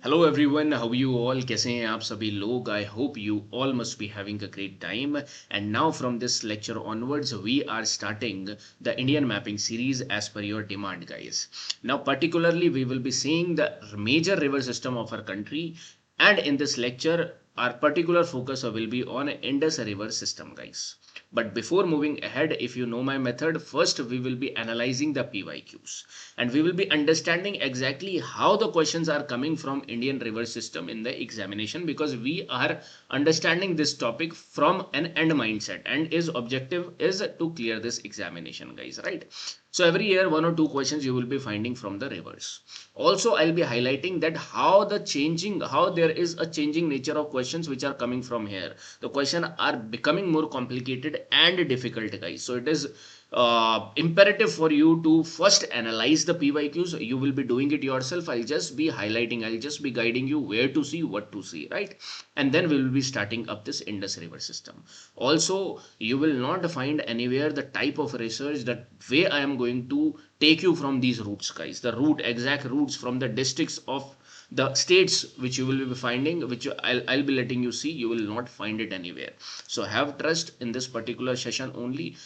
Hello everyone, how are you all? कैसे हैं आप सभी लोग? I hope you all must be having a great time. And now from this lecture onwards, we are starting the Indian mapping series as per your demand, guys. Now, particularly, we will be seeing the major river system of our country. And in this lecture, our particular focus will be on Indus River System, guys. But before moving ahead, if you know my method, first we will be analyzing the PYQs and we will be understanding exactly how the questions are coming from Indian river system in the examination, because we are understanding this topic from an end mindset and his objective is to clear this examination, guys, right? So every year one or two questions you will be finding from the rivers. Also, I'll be highlighting that how there is a changing nature of questions which are coming from here. The questions are becoming more complicated and difficult, guys. So it is imperative for you to first analyze the PYQs. You will be doing it yourself. I'll just be highlighting, I'll just be guiding you where to see, what to see, right? And then we will be starting up this Indus River system. Also, you will not find anywhere the type of research that way I am going to take you from these routes, guys. The exact routes from the districts of the states which you will be finding, which I'll be letting you see, you will not find it anywhere. So have trust in this particular session only.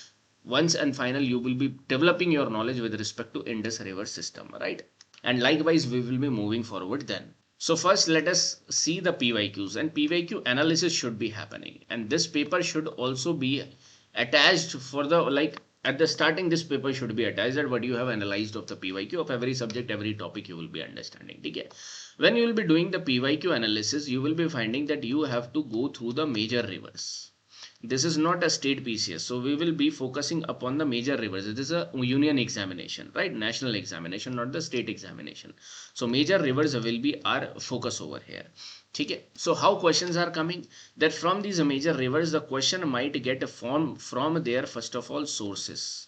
Once and final, you will be developing your knowledge with respect to Indus River system, right? And likewise, we will be moving forward then. So first, let us see the PYQs, and PYQ analysis should be happening. And this paper should also be attached for the, like, at the starting, this paper should be attached at what you have analyzed of the PYQ of every subject, every topic you will be understanding. Okay? When you will be doing the PYQ analysis, you will be finding that you have to go through the major rivers. This is not a state PCS, so we will be focusing upon the major rivers. It is a union examination, right? National examination, not the state examination. So major rivers will be our focus over here. Okay. So how questions are coming? That from these major rivers, the question might get a form from their, first of all, sources.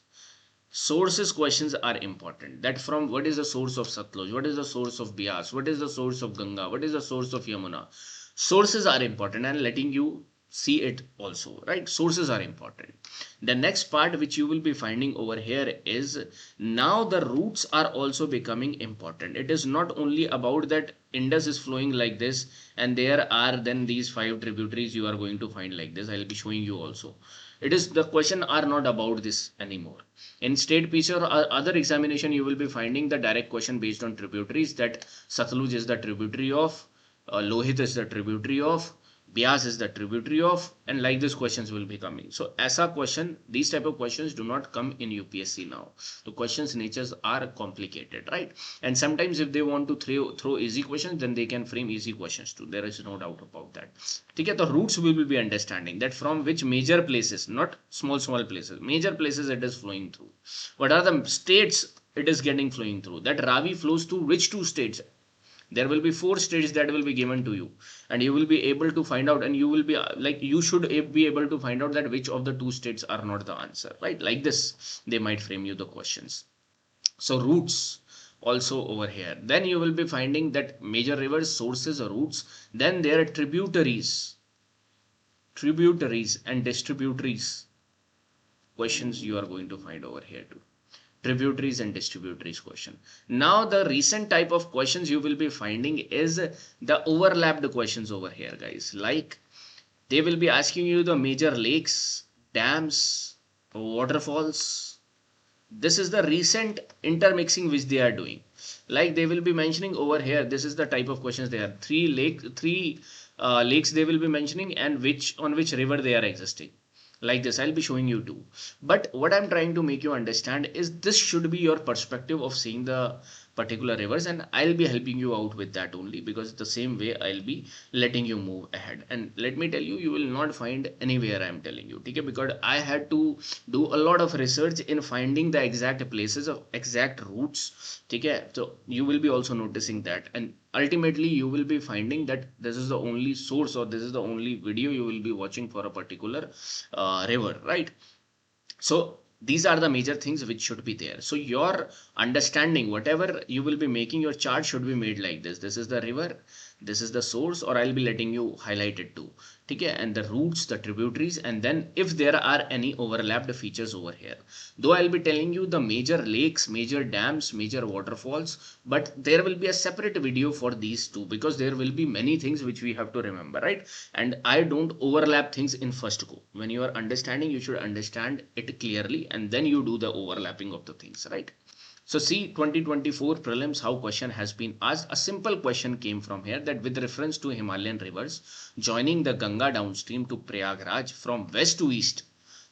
Sources questions are important. That from what is the source of Satluj, what is the source of Bias, what is the source of Ganga, what is the source of Yamuna. Sources are important and letting you see it also, right? Sources are important. The next part which you will be finding over here is now the routes are also becoming important. It is not only about that Indus is flowing like this and there are then these 5 tributaries you are going to find like this. I'll be showing you also. It is, the question are not about this anymore. In state PCS or other examination, you will be finding the direct question based on tributaries, that Satluj is the tributary of, Lohit is the tributary of, Bias is the tributary of, and like this questions will be coming. So ESA question, these type of questions do not come in UPSC now. The questions natures are complicated, right? And sometimes if they want to throw easy questions, then they can frame easy questions too. There is no doubt about that. Okay, the routes we will be understanding that from which major places, not small places, major places it is flowing through. What are the states it is getting flowing through? That Ravi flows to which 2 states? There will be 4 states that will be given to you, and you will be able to find out, and you will be like, you should be able to find out that which of the 2 states are not the answer, right? Like this they might frame you the questions. So routes also over here. Then you will be finding that major rivers, sources, routes, then there are tributaries and distributaries questions you are going to find over here too. Tributaries and distributaries question. Now the recent type of questions you will be finding is the overlapped questions over here, guys. Like they will be asking you the major lakes, dams, waterfalls. This is the recent intermixing which they are doing. Like they will be mentioning over here, this is the type of questions they are. Three lakes they will be mentioning, and on which river they are existing. Like this, I'll be showing you too. But what I'm trying to make you understand is this should be your perspective of seeing the particular rivers, and I'll be helping you out with that only, because the same way I'll be letting you move ahead. And let me tell you, you will not find anywhere I'm telling you, okay? Because I had to do a lot of research in finding the exact places of exact routes, okay? So you will be also noticing that, and ultimately you will be finding that this is the only source, or this is the only video you will be watching for a particular river, right? So These are the major things which should be there. So your understanding, whatever you will be making, your chart should be made like this. This is the river, this is the source, or I'll be letting you highlight it too. Okay, and the roots, the tributaries, and then if there are any overlapped features over here. Though I'll be telling you the major lakes, major dams, major waterfalls, but there will be a separate video for these two because there will be many things which we have to remember, right? And I don't overlap things in first go. When you are understanding, you should understand it clearly and then you do the overlapping of the things, right? So see 2024 prelims, how question has been asked. A simple question came from here that with reference to Himalayan rivers joining the Ganga downstream to Prayagraj from west to east.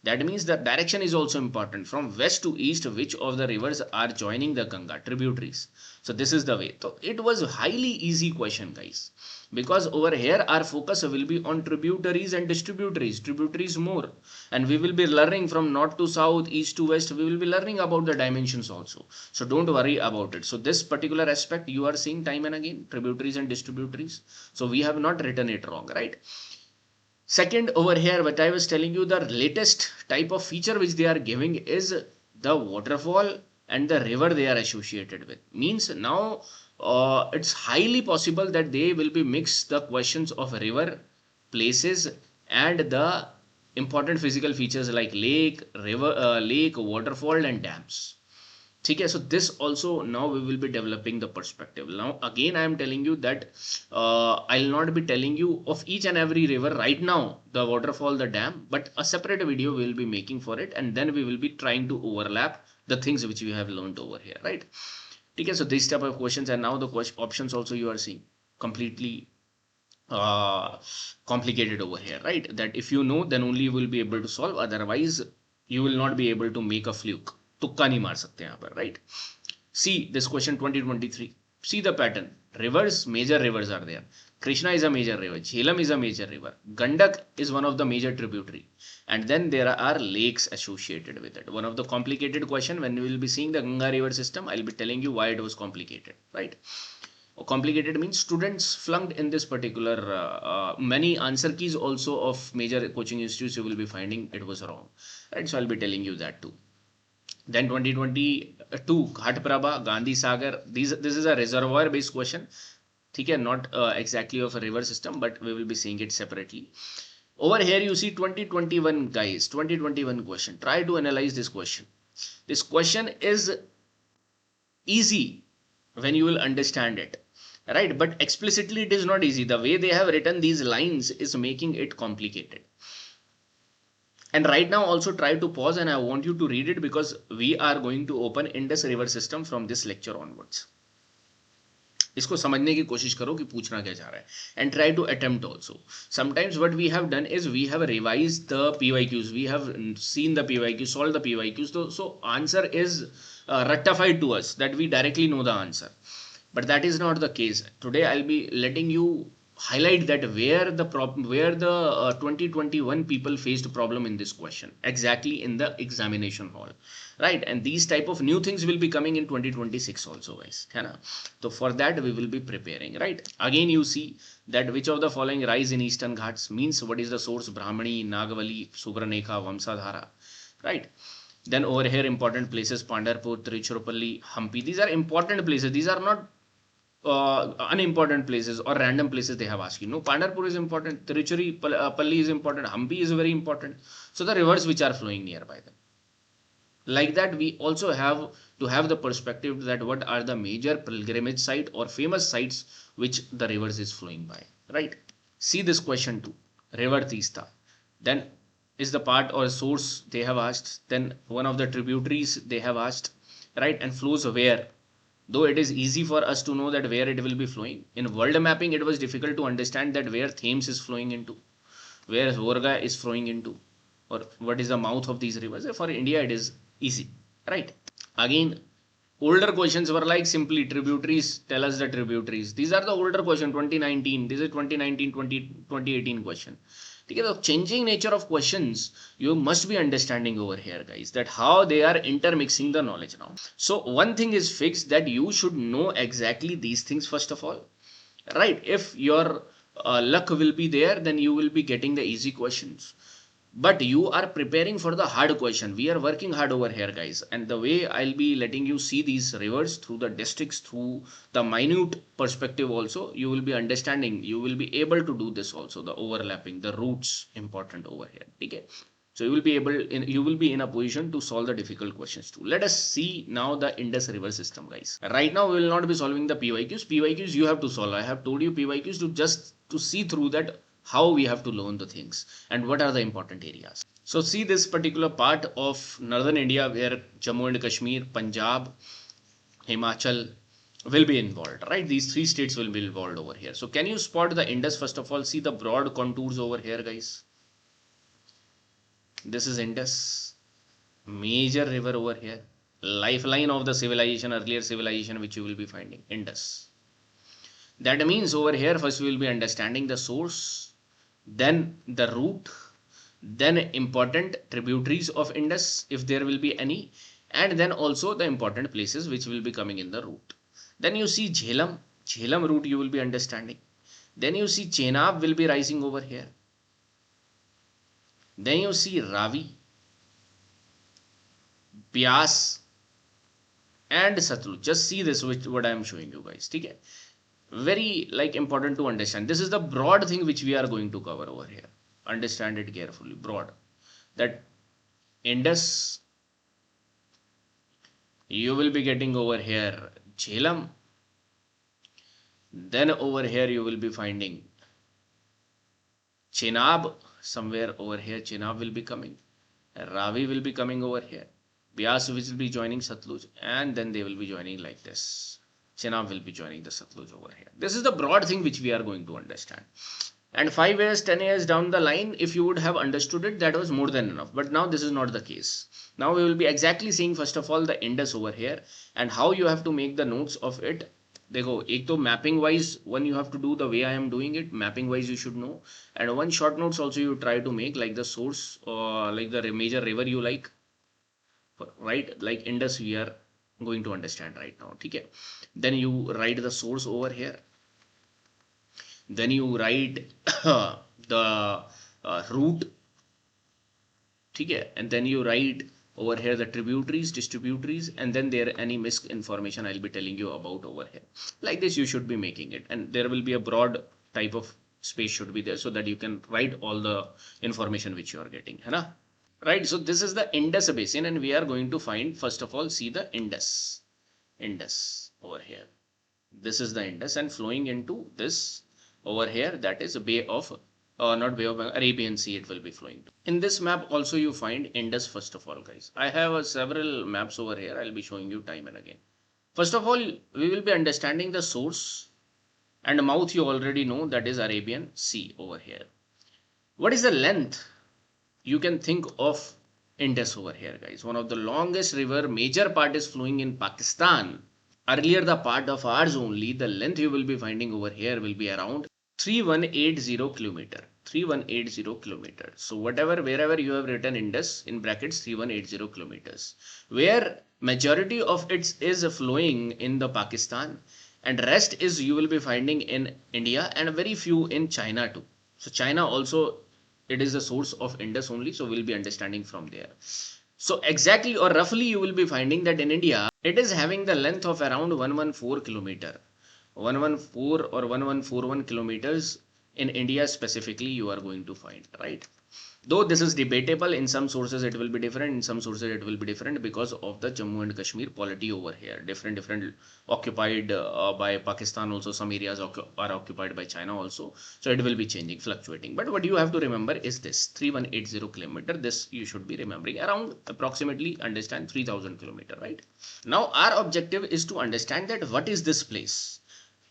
That means the direction is also important. From west to east, which of the rivers are joining the Ganga tributaries? So this is the way. So it was a highly easy question, guys. Because over here our focus will be on tributaries and distributaries. Tributaries more. And we will be learning from north to south, east to west. We will be learning about the dimensions also. So don't worry about it. So this particular aspect you are seeing time and again, tributaries and distributaries. So we have not written it wrong, right? Second, over here, what I was telling you, the latest type of feature which they are giving is the waterfall and the river they are associated with. Means now it's highly possible that they will be mixed the questions of river, places, and the important physical features like lake, river, lake, waterfall, and dams. Okay, so this also now we will be developing the perspective. Now again I am telling you that I'll not be telling you of each and every river right now, the waterfall, the dam, but a separate video we will be making for it, and then we will be trying to overlap the things which we have learned over here, right? Okay, so this type of questions, and now the options also you are seeing completely complicated over here, right? That if you know, then only you will be able to solve, otherwise you will not be able to make a fluke. तुक्का नहीं मार सकते यहाँ पर, right? See this question 2023. See the pattern. Rivers, major rivers are there. Krishna is a major river. Jhelum is a major river. Gandak is one of the major tributary. And then there are lakes associated with it. One of the complicated question when we will be seeing the Ganga river system, I'll be telling you why it was complicated, right? Complicated means students flunked in this particular many answer keys also of major coaching institutes you will be finding it was wrong, right? So I'll be telling you that too. Then 2022 Ghatprabha, Gandhi Sagar. This is a reservoir based question. Okay, not exactly of a river system, but we will be seeing it separately. Over here you see 2021, guys. 2021 question. Try to analyze this question. This question is easy when you will understand it, right? But explicitly it is not easy. The way they have written these lines is making it complicated. And right now also try to pause and I want you to read it because we are going to open Indus River System from this lecture onwards. इसको समझने की कोशिश करो कि पूछना क्या चाह रहा है, and try to attempt also. Sometimes what we have done is we have revised the PYQs, we have seen the PYQs, solved the PYQs, so answer is rectified to us that we directly know the answer. But that is not the case. Today I'll be letting you highlight that where the 2021 people faced problem in this question exactly in the examination hall, right? And these type of new things will be coming in 2026 also, guys. So for that we will be preparing, right? Again you see that which of the following rise in eastern ghats, means what is the source? Brahmani, Nagavali, Subranekha, Vamsadhara, right? Then over here important places: Pandarpur, Tiruchirappalli, Hampi. These are important places. These are not unimportant places or random places they have asked you. No, Pandarpur is important, Tiruchirappalli is important, Hampi is very important. So the rivers which are flowing nearby them. Like that, we also have to have the perspective that what are the major pilgrimage site or famous sites which the rivers is flowing by, right? See this question too. River Tista. Then is the part or source they have asked. Then one of the tributaries they have asked, right? And flows where? Though it is easy for us to know that where it will be flowing. In world mapping, it was difficult to understand that where Thames is flowing into, where Vorga is flowing into, or what is the mouth of these rivers. For India, it is easy, right? Again, older questions were like simply tributaries, tell us the tributaries. These are the older question, 2019. This is 2019, 2018 question. The changing nature of questions, you must be understanding over here, guys, that how they are intermixing the knowledge now. So one thing is fixed, that you should know exactly these things first of all, right? If your luck will be there, then you will be getting the easy questions. but you are preparing for the hard question. We are working hard over here, guys, and the way I'll be letting you see these rivers through the districts, through the minute perspective also, you will be understanding, you will be able to do this also, the overlapping, the roots important over here. Okay, so you will be in a position to solve the difficult questions too. Let us see now the Indus River System, guys. Right now we will not be solving the PYQs you have to solve. I have told you PYQs to just to see through that how we have to learn the things and what are the important areas. So see this particular part of northern India where Jammu and Kashmir, Punjab, Himachal will be involved, right? These three states will be involved over here. So can you spot the Indus first of all? See the broad contours over here, guys. This is Indus, major river over here, lifeline of the civilization, earlier civilization, which you will be finding, Indus. That means over here first we will be understanding the source, then the route, then important tributaries of Indus if there will be any, and then also the important places which will be coming in the route. Then you see Jhelum route you will be understanding. Then you see Chenab will be rising over here. Then you see Ravi, Byas and Satluj. Just see this, what I am showing you guys. Okay? Very like important to understand. This is the broad thing which we are going to cover over here. Understand it carefully. Broad. That Indus, you will be getting over here Jhelum. Then over here you will be finding Chenab. Somewhere over here Chenab will be coming. Ravi will be coming over here. Byas will be joining Satluj, and then they will be joining like this. Chenab will be joining the Satluj over here. This is the broad thing which we are going to understand. And 5 years, 10 years down the line, if you would have understood it, that was more than enough. But now this is not the case. Now we will be exactly seeing first of all the Indus over here and how you have to make the notes of it. देखो एक तो mapping wise one you have to do the way I am doing it, mapping wise you should know, and one short notes also you try to make like the source or like the major river you like, right? Like Indus we are going to understand right now. Okay, then you write the source over here, then you write the route, okay, and then you write over here the tributaries, distributaries, and then there any misinformation I'll be telling you about over here. Like this you should be making it, and there will be a broad type of space should be there so that you can write all the information which you are getting, है ना? Right, so this is the Indus basin and we are going to find, first of all, see the Indus over here. This is the Indus and flowing into this over here, that is a Bay of not Bay of Arabian Sea, it will be flowing to. In this map also you find Indus first of all, guys. I have several maps over here. I'll be showing you time and again. First of all, we will be understanding the source, and mouth you already know, that is Arabian Sea over here. What is the length? You can think of Indus over here, guys. One of the longest river, major part is flowing in Pakistan. Earlier the part of ours only, the length you will be finding over here will be around 3180 kilometer. 3180 kilometers. So whatever, wherever you have written Indus in brackets 3180 kilometers, where majority of it is flowing in the Pakistan and rest is you will be finding in India and very few in China too. So China also, it is the source of Indus only, so we'll be understanding from there. So exactly or roughly you will be finding that in India it is having the length of around 114 kilometer. 114 or 1141 kilometers in India specifically you are going to find, right? Though this is debatable, in some sources it will be different, in some sources it will be different because of the Jammu and Kashmir polity over here. Different occupied by Pakistan also, some areas are occupied by China also. So it will be changing, fluctuating. But what you have to remember is this 3180 kilometer. This you should be remembering around approximately understand 3000 kilometer, right? Now our objective is to understand that what is this place.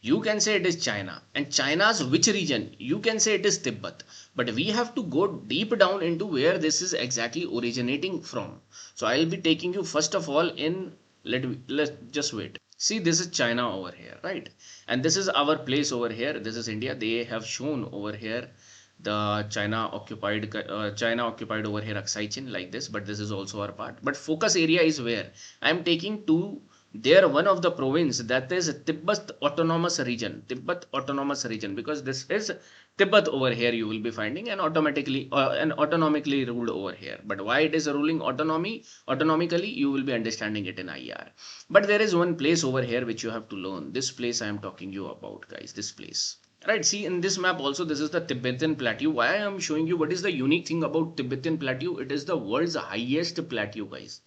You can say it is China, and China's which region? You can say it is Tibet, but we have to go deep down into where this is exactly originating from. So I'll be taking you first of all in, let's just wait. See, this is China over here, right? And this is our place over here. This is India. They have shown over here the China occupied over here Aksai Chin like this, but this is also our part. But focus area is where I am taking to There one of the province, that is Tibet Autonomous Region, Tibet Autonomous Region, because this is Tibet over here you will be finding, and autonomically ruled over here. But why it is ruling autonomically, you will be understanding it in IR. But there is one place over here which you have to learn. This place I am talking you about, guys, this place. Right, see in this map also, this is the Tibetan Plateau. Why I am showing you what is the unique thing about Tibetan Plateau? It is the world's highest plateau, guys.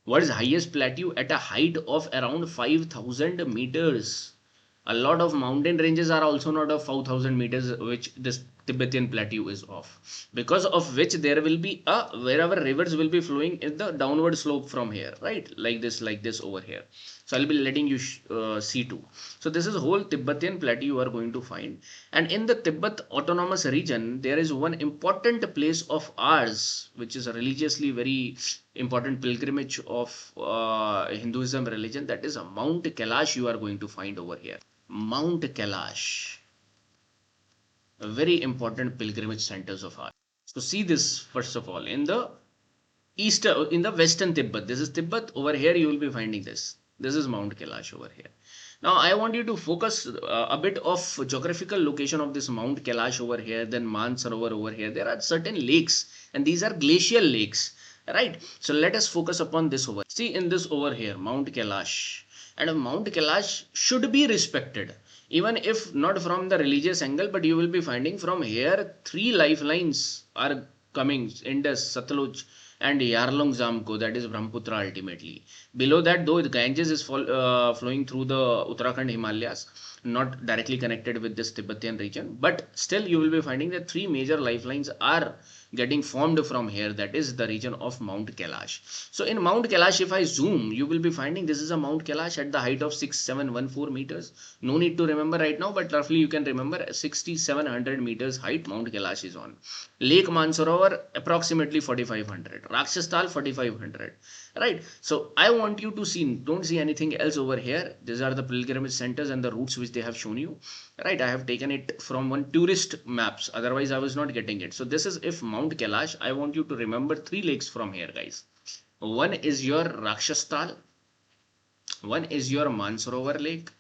World's highest plateau at a height of around 5,000 meters. A lot of mountain ranges are also not of 4,000 meters, which this Tibetan plateau is of. Because of which there will be a, wherever rivers will be flowing in the downward slope from here, right? Like this over here. So I'll be letting you see too. So this is whole Tibetan plateau you are going to find. And in the Tibet Autonomous Region, there is one important place of ours, which is a religiously very important pilgrimage of Hinduism religion. That is a Mount Kailash you are going to find over here. Mount Kailash, a very important pilgrimage centers of ours. So see this first of all in the in the western Tibet. This is Tibet. Over here you will be finding this. This is Mount Kailash over here. Now I want you to focus a bit of geographical location of this Mount Kailash over here, then Mansarovar over here. There are certain lakes, and these are glacial lakes, right? So let us focus upon this over. See in this over here, Mount Kailash. And Mount Kailash should be respected, even if not from the religious angle, but you will be finding from here three lifelines are coming: Indus, Satluj, and Yarlung Zamko, that is Brahmaputra ultimately. Below that, though the Ganges is flowing through the Uttarakhand Himalayas, not directly connected with this Tibetan region, but still you will be finding that three major lifelines are getting formed from here, that is the region of Mount Kailash. So in Mount Kailash, if I zoom, you will be finding this is a Mount Kailash at the height of 6714 meters. No need to remember right now, but roughly you can remember 6700 meters height Mount Kailash is on. Lake Mansarovar approximately 4500, Rakshastal 4500, right? So I want you to see, don't see anything else over here. These are the pilgrimage centers and the routes which they have shown you, right? I have taken it from one tourist maps, otherwise I was not getting it. So this is if Mount Kailash. I want you to remember three lakes from here, guys. One is your Rakshastal, one is your Mansarovar lake,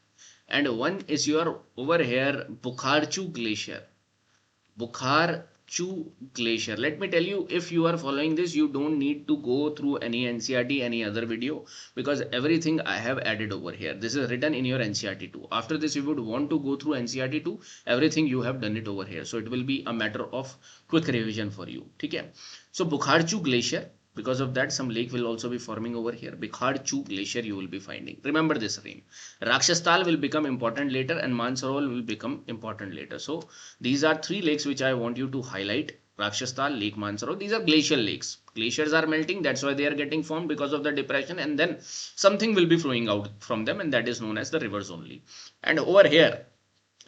and one is your over here Bukharchu glacier. Bukharchu glacier. Let me tell you, if you are following this, you don't need to go through any NCRT, any other video, because everything I have added over here. This is written in your NCRT too. After this, you would want to go through NCRT too. Everything you have done it over here. So it will be a matter of quick revision for you. Okay. So Bukharchu glacier. Because of that, some lake will also be forming over here. Bukharchu glacier you will be finding. Remember this name. Rakshastal will become important later, and Mansarovar will become important later. So these are three lakes which I want you to highlight. Rakshastal, Lake Mansarovar. These are glacial lakes. Glaciers are melting. That's why they are getting formed because of the depression, and then something will be flowing out from them, and that is known as the rivers only. And over here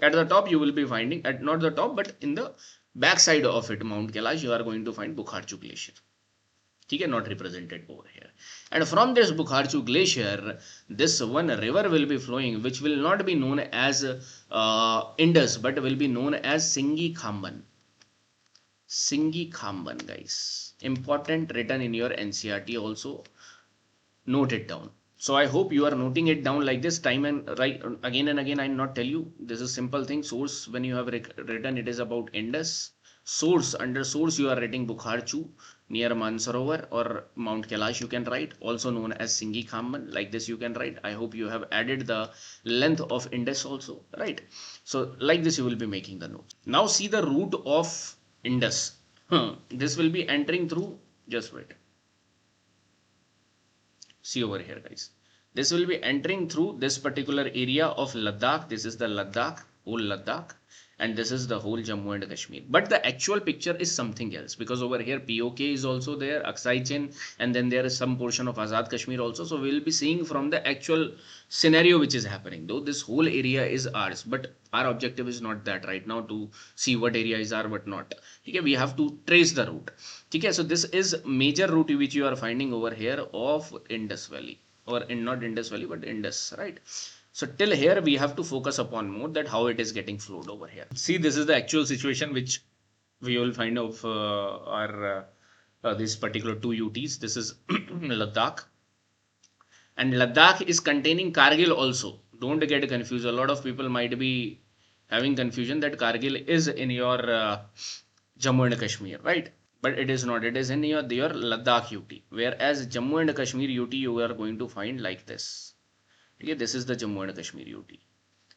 at the top you will be finding, at not the top but in the back side of it, Mount Kailash, you are going to find Bukharchu glacier. Okay, not represented over here. And from this Bukharchu glacier, this one river will be flowing, which will not be known as Indus, but will be known as Singhi Khamban. Singhi Khamban, guys. Important, written in your NCRT also. Note it down. So I hope you are noting it down like this time and right again and again. I not tell you. This is simple thing. Source, when you have written, it is about Indus. Source, under source you are writing Bukharchu near Mansarovar or Mount Kailash you can write, also known as Singhi Khamban. Like this you can write. I hope you have added the length of Indus also, right? So like this you will be making the notes. Now see the route of Indus. This will be entering through, just wait. See over here, guys. This will be entering through this particular area of Ladakh. This is the Ladakh, whole Ladakh. And this is the whole Jammu and Kashmir. But the actual picture is something else, because over here POK is also there, Aksai Chin, and then there is some portion of Azad Kashmir also. So we will be seeing from the actual scenario which is happening. Though this whole area is ours, but our objective is not that right now to see what area is ours, what not. Okay, we have to trace the route. Okay, so this is major route which you are finding over here of Indus Valley, or in not Indus Valley but Indus, right? So till here we have to focus upon more that how it is getting flowed over here. See, this is the actual situation which we will find of our this particular two UTs. This is Ladakh, And Ladakh is containing Kargil also. Don't get confused. A lot of people might be having confusion that Kargil is in your Jammu and Kashmir, right? But it is not. It is in your Ladakh UT. Whereas Jammu and Kashmir UT you are going to find like this. Okay, this is the Jammu and Kashmir UT.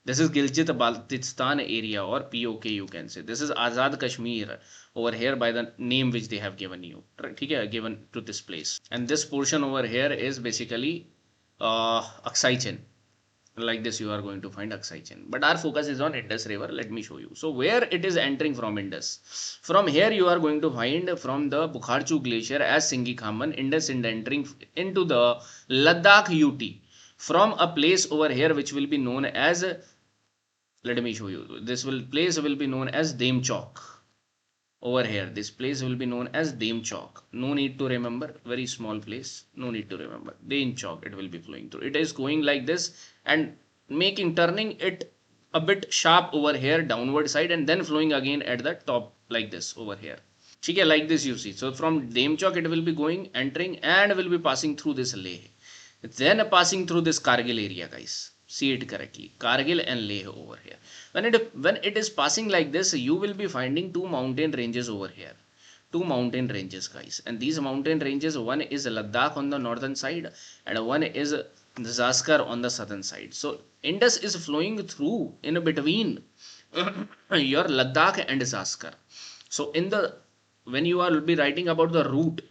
This is Gilgit Baltistan area, or POK you can say. This is Azad Kashmir over here by the name which they have given you. Okay, given to this place. And this portion over here is basically Aksai Chin. Like this you are going to find Aksai Chin. But our focus is on Indus River. Let me show you. So where it is entering from Indus. From here you are going to find from the Bukharchu Glacier as Singhi Khaman, Indus is entering into the Ladakh UT. From a place over here which will be known as, let me show you, this place will be known as Demchok. Over here this place will be known as Demchok. No need to remember, very small place, no need to remember. Demchok, it will be flowing through. It is going like this and turning it a bit sharp over here downward side, and then flowing again at the top like this over here. Okay, like this you see. So from Demchok it will be going, entering, and will be passing through this Leh. Then passing through this Kargil area, guys. See it correctly. Kargil and Leh over here. When it is passing like this, you will be finding two mountain ranges over here. Two mountain ranges, guys. And these mountain ranges, one is Ladakh on the northern side and one is Zaskar on the southern side. So Indus is flowing through in between your Ladakh and Zaskar. So when you are be writing about the route,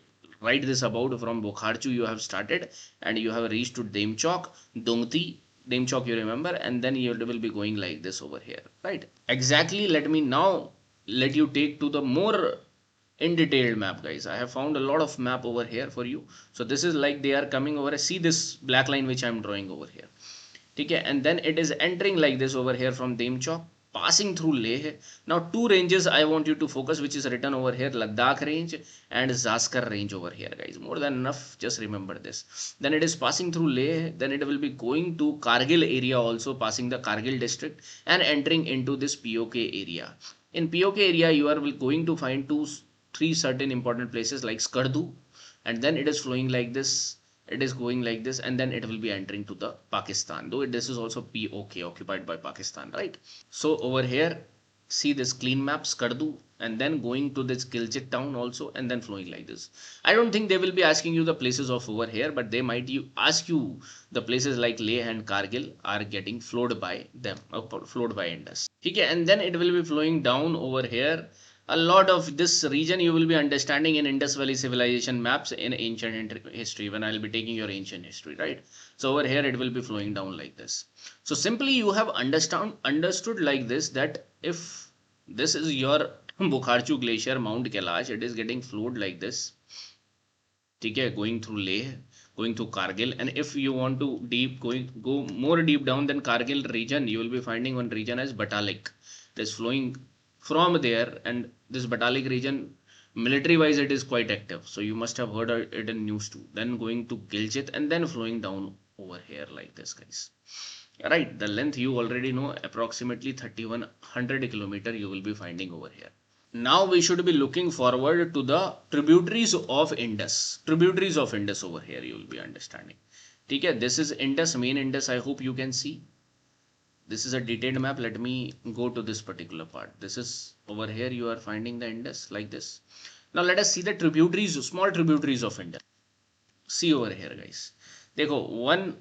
write this about from Bukharchu you have started and you have reached to Demchok, Dungti, Demchok you remember, and then you will be going like this over here, right? Exactly. Let me now let you take to the more in detailed map, guys. I have found a lot of map over here for you. So this is like they are coming over. See this black line which I am drawing over here. Okay, and then it is entering like this over here from Demchok, passing through Leh. Now two ranges I want you to focus, which is written over here, Ladakh range and Zaskar range over here, guys. More than enough, just remember this. Then it is passing through Leh, then it will be going to Kargil area also, passing the Kargil district and entering into this POK area. In POK area you are going to find three certain important places like Skardu, and then it is flowing like this, it is going like this, and then it will be entering to the Pakistan, though this is also POK, occupied by Pakistan, right? So over here see this clean map, Skardu, and then going to this Gilgit town also, and then flowing like this. I don't think they will be asking you the places of over here, but they might ask you the places like Leh and Kargil are getting flowed by them, flowed by Indus. Okay, and then it will be flowing down over here. A lot of this region you will be understanding in Indus Valley civilization maps in ancient history, when I will be taking your ancient history, right? So over here it will be flowing down like this. So simply you have understood like this, that if this is your Bukharchu Glacier, Mount Kailash, it is getting flowed like this. Okay, going through Leh, going through Kargil, and if you want to go more deep down than Kargil region, you will be finding one region as Batalik. It is flowing from there, and this Batalik region, military wise it is quite active, so you must have heard it in news too. Then going to Gilgit and then flowing down over here like this, guys. Right, the length you already know, approximately 3100 kilometer you will be finding over here. Now we should be looking forward to the tributaries of Indus. Tributaries of Indus over here you will be understanding. Okay, this is Indus, main Indus, I hope you can see. This is a detailed map. Let me go to this particular part. This is over here you are finding the Indus like this. Now let us see the tributaries, small tributaries of Indus. See over here, guys. Dekho, one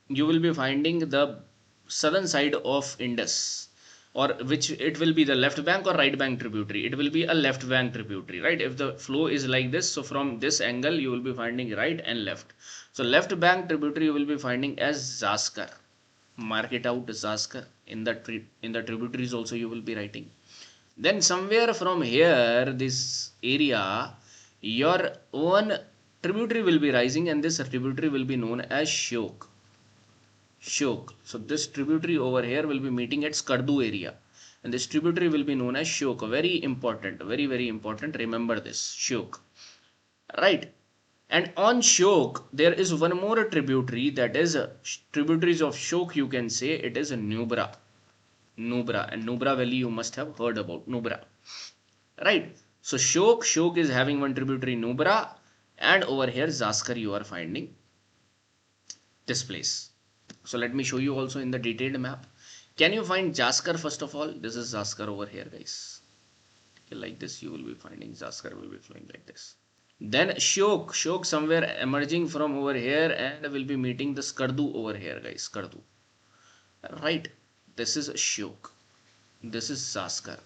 you will be finding the southern side of Indus, or which it will be the left bank or right bank tributary. It will be a left bank tributary, right? If the flow is like this, so from this angle you will be finding right and left. So left bank tributary you will be finding as Zaskar. Mark it out, Zaskar. In the tributaries also you will be writing. Then somewhere from here, this area, your own tributary will be rising, and this tributary will be known as Shyok. So this tributary over here will be meeting at Skardu area, and this tributary will be known as Shyok. Very important, very, very important. Remember this, Shyok. Right. And on Shyok, there is one more tributary, that is tributaries of Shyok, you can say it is Nubra. Nubra, and Nubra Valley you must have heard about, Nubra. Right. So Shyok is having one tributary, Nubra, and over here Zaskar you are finding. this place. So let me show you also in the detailed map. Can you find Jaskar first of all? This is Jaskar over here, guys. Okay, like this you will be finding Jaskar will be flowing like this. Then Shok somewhere emerging from over here and will be meeting the Skardu over here, guys. Skardu. Right. This is Shok. This is Jaskar.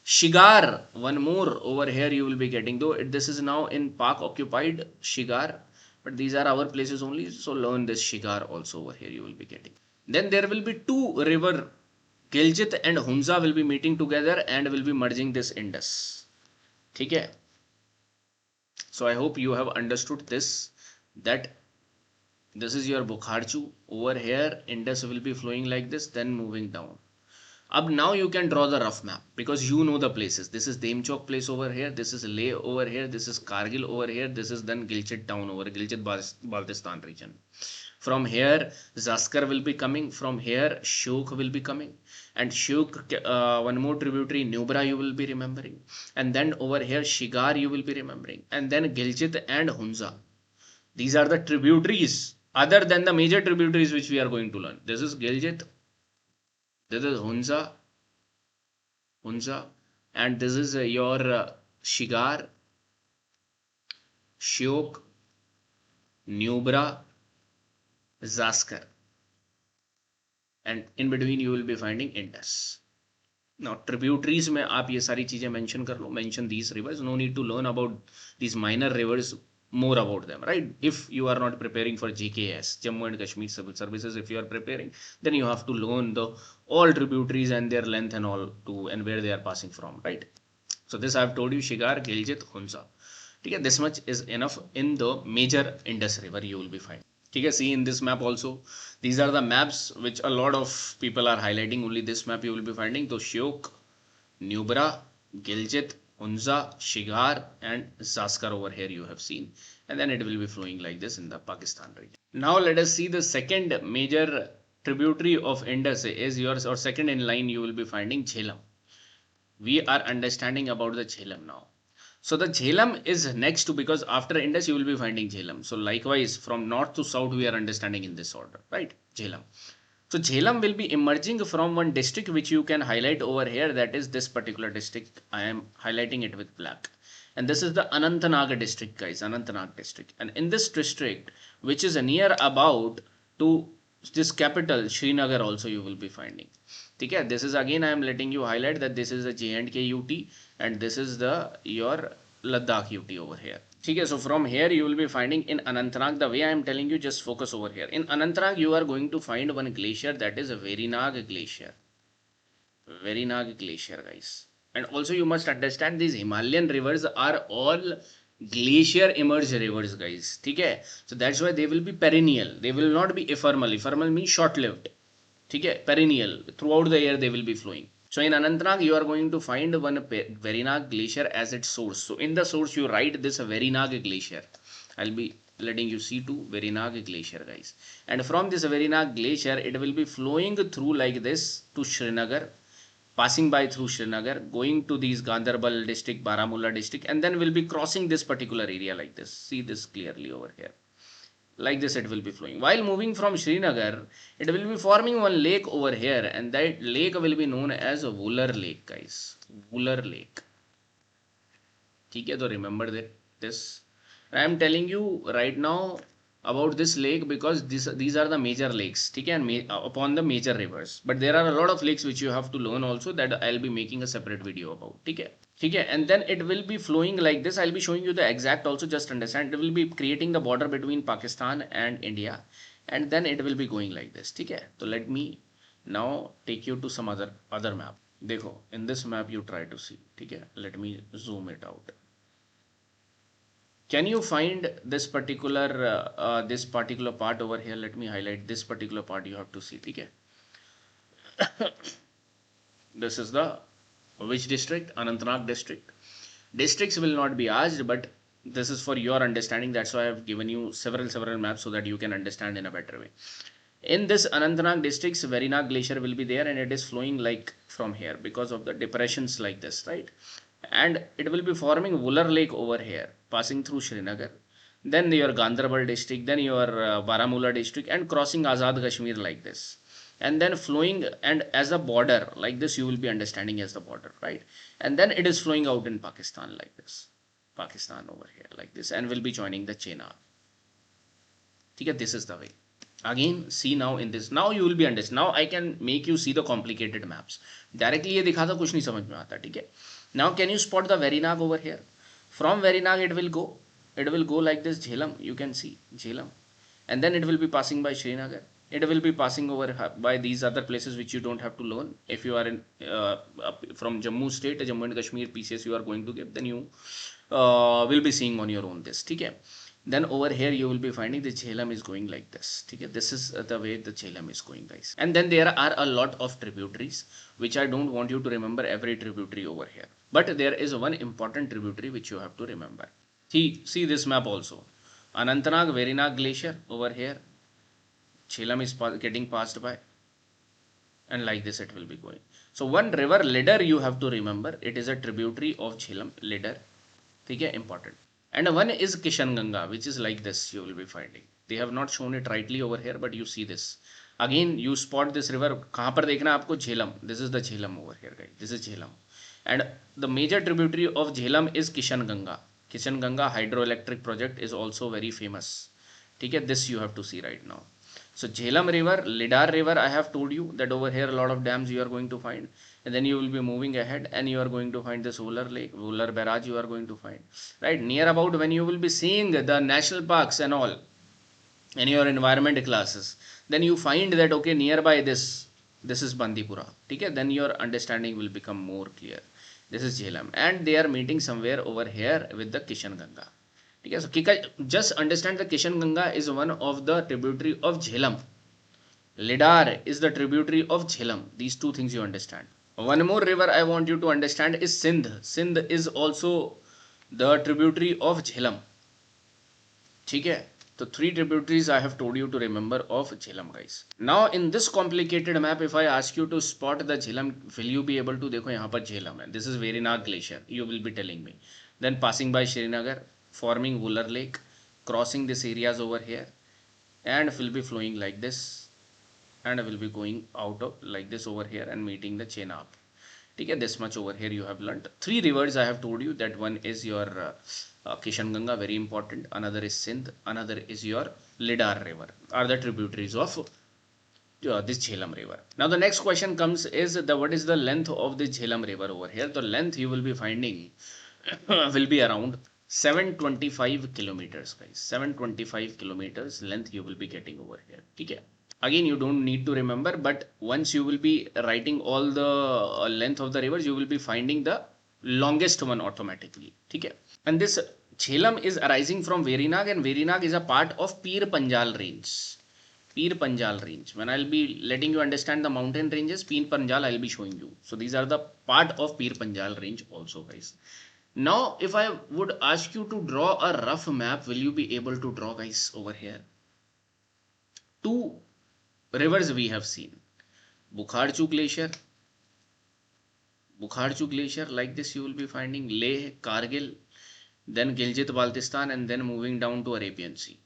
Shigar, one more over here you will be getting, though this is now in Pak occupied Shigar, but these are our places only, so learn this Shigar also over here you will be getting. Then there will be two river, Giljit and Hunza will be meeting together and will be merging this Indus. Okay. So I hope you have understood this, that this is your Bukharchu. Over here Indus will be flowing like this, then moving down. Now you can draw the rough map because you know the places. This is Demchok place over here. This is Leh over here. This is Kargil over here. This is then Gilchit town over Gilchit Baltistan region. From here, Zaskar will be coming. From here, Shok will be coming. And Shok, one more tributary, Nubra you will be remembering. And then over here, Shigar you will be remembering. And then Gilchit and Hunza. These are the tributaries other than the major tributaries which we are going to learn. This is Gilchit. This is Hunza, and this is your Shigar, Shyok, Nubra, Zaskar, and in between you will be finding Indus. Now tributaries में आप ये सारी चीजें mention कर लो, mention these rivers. No need to learn about these minor rivers, more about them, right? If you are not preparing for GKS, Jammu and Kashmir Civil Services, if you are preparing, then you have to learn the all tributaries and their length and all to and where they are passing from, right? So this I have told you, Shigar, Giljit, Hunza. Okay, this much is enough in the major Indus River you will be finding. Okay, see in this map also, these are the maps which a lot of people are highlighting. Only this map you will be finding. So Shyok, Nubra, Giljit, Hunza, Shigar and Zaskar over here you have seen, and then it will be flowing like this in the Pakistan region. Now let us see the second major tributary of Indus is yours, or second in line you will be finding Jhelum. We are understanding about the Jhelum now. So the Jhelum is next to, because after Indus you will be finding Jhelum. So likewise from north to south we are understanding in this order, right? Jhelum. So Jhelum will be emerging from one district which you can highlight over here, that is this particular district. I am highlighting it with black. And this is the Anantnag district, guys, Anantnag district. And in this district, which is near about to this capital, Srinagar also you will be finding. Okay, this is again I am letting you highlight that this is the J&K UT and this is the your Ladakh UT over here. Okay, so from here you will be finding in Anantnag, the way I am telling you, just focus over here. In Anantnag you are going to find one glacier, that is a Verinag glacier. Verinag glacier, guys. And also you must understand these Himalayan rivers are all glacier emerged rivers, guys. Okay, so that's why they will be perennial. They will not be ephemeral. Ephemeral means short-lived. Okay, perennial. Throughout the year they will be flowing. So in Anantnag you are going to find one Verinag glacier as its source. So in the source you write this Verinag glacier. I'll be letting you see to Verinag glacier, guys. And from this Verinag glacier it will be flowing through like this to Srinagar, passing by through Srinagar, going to these Gandarbal district, Baramulla district, and then will be crossing this particular area like this. See this clearly over here. Like this it will be flowing. While moving from Srinagar, it will be forming one lake over here, and that lake will be known as Wooler Lake, guys. Wooler Lake. Okay, so remember that this. I am telling you right now about this lake because these are the major lakes, okay, and upon the major rivers. But there are a lot of lakes which you have to learn also, that I'll be making a separate video about. Okay. Okay, and then it will be flowing like this. I'll be showing you the exact also, just understand. It will be creating the border between Pakistan and India, and then it will be going like this. Okay, so let me now take you to some other map. Dekho, in this map you try to see. Okay, let me zoom it out. Can you find this particular part over here? Let me highlight this particular part you have to see. Okay. This is the which district? Anantnag district. Districts will not be asked, but this is for your understanding. That's why I have given you several maps so that you can understand in a better way. In this Anantnag district, Verinag glacier will be there, and it is flowing like from here because of the depressions like this, right? And it will be forming Wooler Lake over here, passing through Srinagar. then your Ganderbal district, then your Baramulla district, and crossing Azad Kashmir like this, and then flowing and as a border like this, you will be understanding as the border, right? And then it is flowing out in Pakistan like this, Pakistan over here like this, and will be joining the Chenab. Okay, this is the way. Again, see now in this, now you will be understand. Now I can make you see the complicated maps. Directly ये दिखा था कुछ नहीं समझ में आता, ठीक है? Now can you spot the Verinag over here? From Verinag it will go like this Jhelum. You can see Jhelum, and then it will be passing by Srinagar. It will be passing over by these other places which you don't have to learn. If you are in from Jammu state, Jammu and Kashmir PCS you are going to get, then you will be seeing on your own this, ठीक है? Then over here you will be finding the Jhelum is going like this, okay? This is the way the Jhelum is going, guys. And then there are a lot of tributaries which I don't want you to remember every tributary over here, but there is one important tributary which you have to remember. See this map also. Anantnag Verinag glacier over here, Jhelum is getting passed by, and like this it will be going. So one river Lidar you have to remember, it is a tributary of Jhelum, Lidar, okay? Important. And one is Kishan Ganga, which is like this, you will be finding. They have not shown it rightly over here, but you see this. Again, you spot this river. कहाँ पर देखना आपको? Jhelum. This is the Jhelum over here, guys. This is Jhelum. And the major tributary of Jhelum is Kishan Ganga. Kishan Ganga hydroelectric project is also very famous. ठीक है? This you have to see right now. So Jhelum river, Lidar river, I have told you that over here a lot of dams you are going to find. And then you will be moving ahead and you are going to find this Vular lake, Vular barrage you are going to find, right? Near about when you will be seeing the national parks and all in your environment classes, then you find that, okay, nearby this is Bandipura, okay? Then your understanding will become more clear. This is Jhelum, and they are meeting somewhere over here with the Kishan Ganga. Okay, so just understand the Kishan Ganga is one of the tributary of Jhelum. Lidar is the tributary of Jhelum. These two things you understand. One more river I want you to understand is Sindh. Sindh is also the tributary of Jhelum. ठीक है? So three tributaries I have told you to remember of Jhelum, guys. Now in this complicated map, if I ask you to spot the Jhelum, will you be able to? देखो यहाँ पर Jhelum है. This is Verinag glacier. You will be telling me. Then passing by Srinagar, forming Vular lake, crossing these areas over here, and will be flowing like this. And I will be going out of like this over here and meeting the Chenab. Okay, this much over here you have learnt. Three rivers I have told you that one is your Kishan Ganga, very important. Another is Sindh. Another is your Lidar river, are the tributaries of this Jhelum river. Now the next question comes is what is the length of the Jhelum river over here? The length you will be finding will be around 725 kilometers, guys. 725 kilometers length you will be getting over here. Okay. Again, you don't need to remember, but once you will be writing all the length of the rivers, you will be finding the longest one automatically. Okay? And this Jhelum is arising from Verinag, and Verinag is a part of Pir Panjal range. Pir Panjal range. When I'll be letting you understand the mountain ranges, Pir Panjal I'll be showing you. So these are the part of Pir Panjal range also, guys. Now, if I would ask you to draw a rough map, will you be able to draw, guys, over here? Two rivers we have seen. Bukharchu glacier, like this you will be finding Leh, Kargil, then Gilgit-Baltistan, and then moving down to Arabian Sea.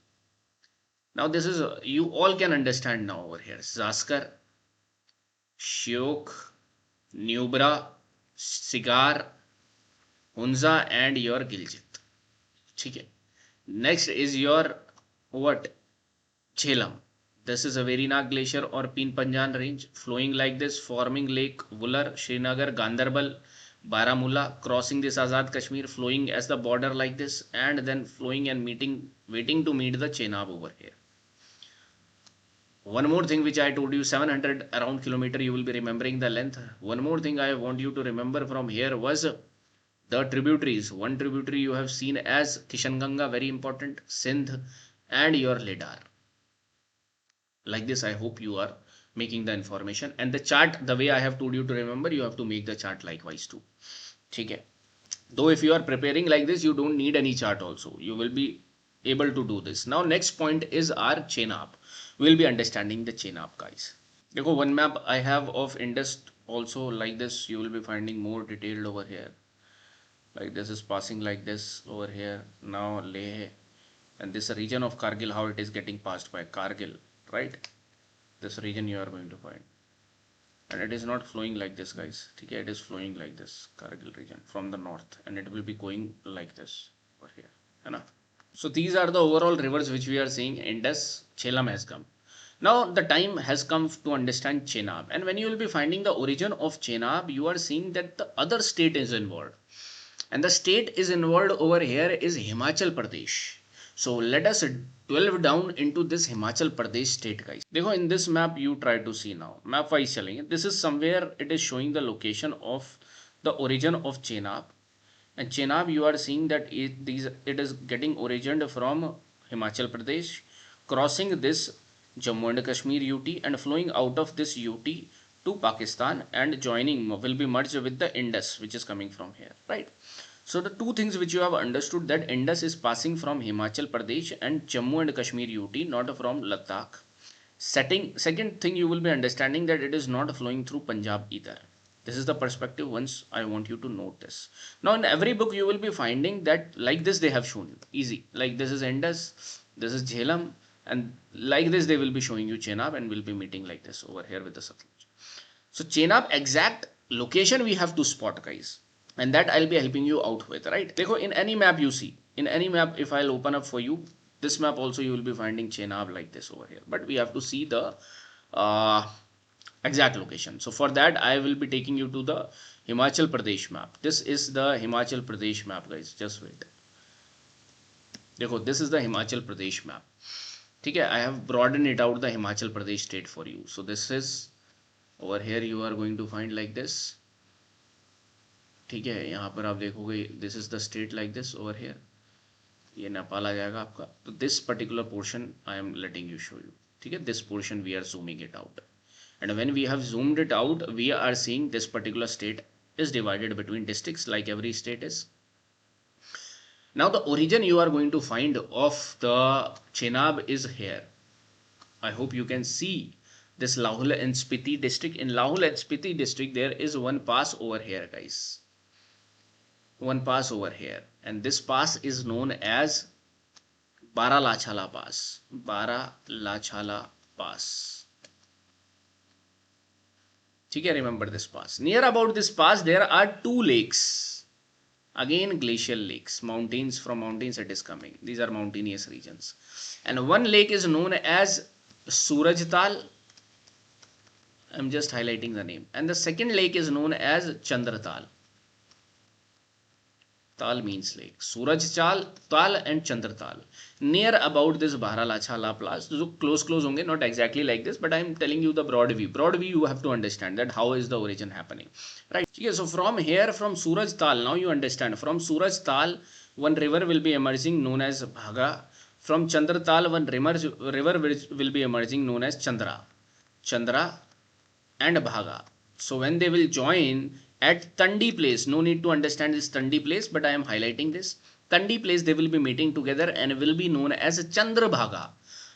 Now this is, you all can understand now over here. Zaskar, Shyok, Nubra, Sigar, Hunza, and your Gilgit. Okay. Next is your what? Jhelum. This is a Verinag glacier or Pir Panjal range flowing like this, forming Lake Vular, Srinagar, Ganderbal, Baramulla, crossing this Azad Kashmir, flowing as the border like this, and then flowing and waiting to meet the Chenab over here. One more thing which I told you, 700 around kilometer, you will be remembering the length. One more thing I want you to remember from here was the tributaries. One tributary you have seen as Kishan Ganga, very important, Sindh, and your Lidar. Like this, I hope you are making the information, and the chart, the way I have told you to remember, you have to make the chart likewise too. Okay. Though if you are preparing like this, you don't need any chart also. You will be able to do this. Now next point is our Chenab. We will be understanding the Chenab, guys. देखो, one map I have of Indus also like this. You will be finding more detailed over here. Like this is passing like this over here. Now Leh, And this region of Kargil, how it is getting passed by Kargil, right? This region you are going to find. And it is not flowing like this, guys. Okay, it is flowing like this, Kargil region from the north, and it will be going like this over here. Enough. So these are the overall rivers which we are seeing. Indus, Jhelum has come. Now the time has come to understand Chenab, and when you will be finding the origin of Chenab, you are seeing that the other state is involved, and the state is involved over here is Himachal Pradesh. So let us delve down into this Himachal Pradesh state, guys. देखो, in this map you try to see now. Map wise चलेंगे. This is somewhere it is showing the location of the origin of Chenab, and Chenab you are seeing that it is getting origined from Himachal Pradesh, crossing this Jammu and Kashmir UT and flowing out of this UT to Pakistan and joining will be merged with the Indus which is coming from here, right? So the two things which you have understood, that Indus is passing from Himachal Pradesh and Jammu and Kashmir UT, not from Ladakh. Second thing you will be understanding that it is not flowing through Punjab either. This is the perspective once I want you to note this. Now in every book you will be finding that like this they have shown you. Easy. Like this is Indus, this is Jhelum, and like this they will be showing you Chenab and will be meeting like this over here with the Satluj. So Chenab exact location we have to spot, guys. And that I'll be helping you out with, right? Dekho, in any map you see, in any map if I'll open up for you, this map also you will be finding Chenab like this over here. But we have to see the exact location. So for that I will be taking you to the Himachal Pradesh map. This is the Himachal Pradesh map, guys. Just wait. Dekho, this is the Himachal Pradesh map. Okay, I have broadened it out the Himachal Pradesh state for you. So this is over here you are going to find like this. ठीक है, यहाँ पर आप देखोगे this is the state like this over here, ये नेपाल आ जाएगा आपका. तो this particular portion I am letting you show you. ठीक है, this portion we are zooming it out, and when we have zoomed it out we are seeing this particular state is divided between districts like every state is. Now the origin you are going to find of the Chenab is here. I hope you can see this Lahul and Spiti district. In Lahul and Spiti district there is one pass over here, guys. One pass over here, and this pass is known as Baralachala Pass. Baralachala Pass. Okay, remember this pass. Near about this pass there are two lakes. Again glacial lakes, mountains, from mountains it is coming. These are mountainous regions. And one lake is known as Surajtal. I'm just highlighting the name. And the second lake is known as Chandratal. Tal means lake. Suraj Tal and Chandratal. Near about this Baralachala Pass. So close होंगे, not exactly like this, but I am telling you the broad view. Broad view you have to understand that how is the origin happening, right? Okay, so from here, from Suraj Tal, now you understand. From Suraj Tal, one river will be emerging known as Bhaga. From Chandratal, one river will be emerging known as Chandra and Bhaga. So when they will join at Tandi place, no need to understand this Tandi place, but I am highlighting this. Tandi place they will be meeting together and will be known as Chandrabhaga.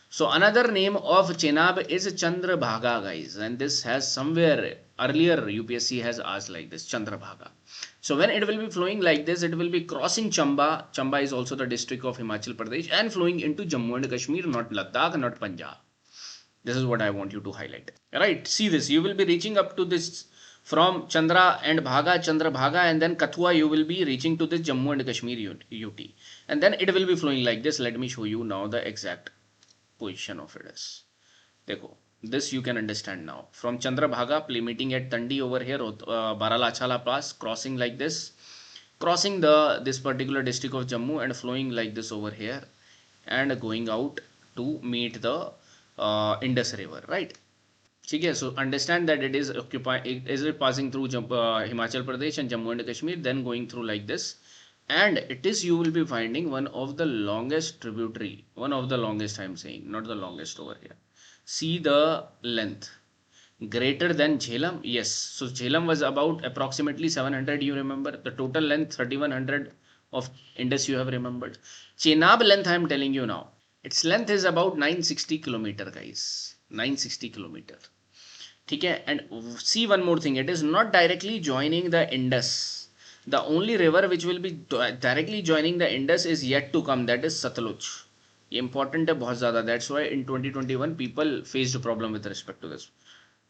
So another name of Chenab is Chandrabhaga, guys, and this has somewhere earlier UPSC has asked like this, Chandrabhaga. So when it will be flowing like this, it will be crossing Chamba. Chamba is also the district of Himachal Pradesh, and flowing into Jammu and Kashmir, not Ladakh, not Punjab. This is what I want you to highlight. Right, see this, you will be reaching up to this from Chandra and Bhaga, Chandrabhaga, and then Kathua you will be reaching to this Jammu and Kashmir UT. And then it will be flowing like this. Let me show you now the exact position of it is. Dekho, this you can understand now. From Chandrabhaga, meeting at Tandi over here, Baralachala Pass, crossing like this, crossing this particular district of Jammu and flowing like this over here, and going out to meet the Indus River, right? Okay, so understand that it is passing through Himachal Pradesh and Jammu and Kashmir, then going through like this, and it is you will be finding one of the longest tributary, one of the longest I am saying, not the longest over here. See the length, greater than Jhelum. Yes, so Jhelum was about approximately 700, you remember. The total length 3100 of Indus you have remembered. Chenab length I am telling you now, its length is about 960 kilometer, guys. 960 kilometer. Okay, and see one more thing, it is not directly joining the Indus. The only river which will be directly joining the Indus is yet to come, that is Satluj. ये important है बहुत ज़्यादा. That's why in 2021 people faced a problem with respect to this.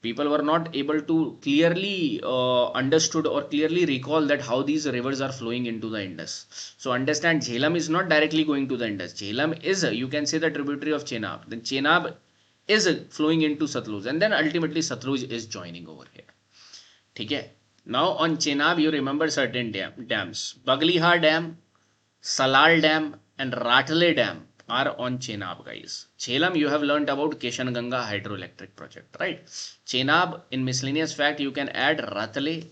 People were not able to clearly understood or clearly recall that how these rivers are flowing into the Indus. So understand, Jhelum is not directly going to the Indus. Jhelum is, you can say, the tributary of Chenab. Then Chenab is flowing into Satluj, and then ultimately Satluj is joining over here. ठीक है. Now on Chenab you remember certain dams. Baglihar Dam, Salal Dam and Ratle Dam are on Chenab, guys. Jhelum you have learnt about Keshan Ganga hydroelectric project, right? Chenab, in miscellaneous fact, you can add Ratle.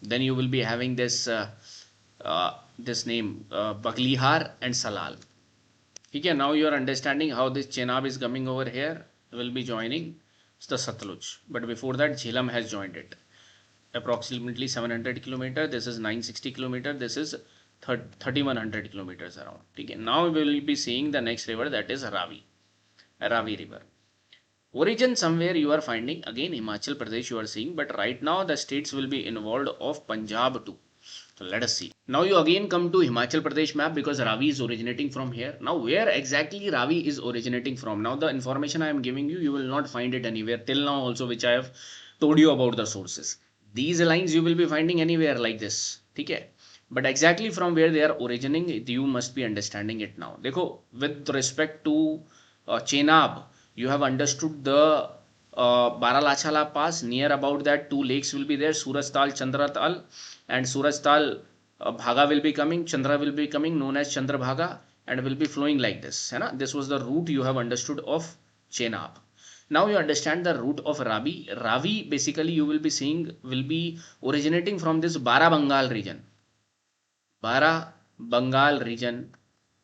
Then you will be having this this name Baglihar and Salal. Okay, now you are understanding how this Chenab is coming over here. Will be joining the Satluj, but before that Jhelum has joined it. Approximately 700 kilometer. This is 960 kilometer. This is 3100 kilometers around. Okay. Now we will be seeing the next river, that is Ravi River. Origin somewhere you are finding again Himachal Pradesh you are seeing, but right now the states will be involved of Punjab too. So let us see. Now you again come to Himachal Pradesh map because Ravi is originating from here. Now where exactly Ravi is originating from? Now the information I am giving you, you will not find it anywhere till now also, which I have told you about the sources. These lines you will be finding anywhere like this. Okay? But exactly from where they are originating, you must be understanding it now. Dekho, with respect to Chenab, you have understood the Baralachala Pass. Near about that, two lakes will be there, Surajtal, Chandratal, and Surajtal Bhaga will be coming, Chandra will be coming, known as Chandrabhaga, and will be flowing like this. Hai na? This was the route you have understood of Chenab. Now you understand the route of Ravi. Ravi basically you will be seeing will be originating from this Bara Bengal region. Bara Bengal region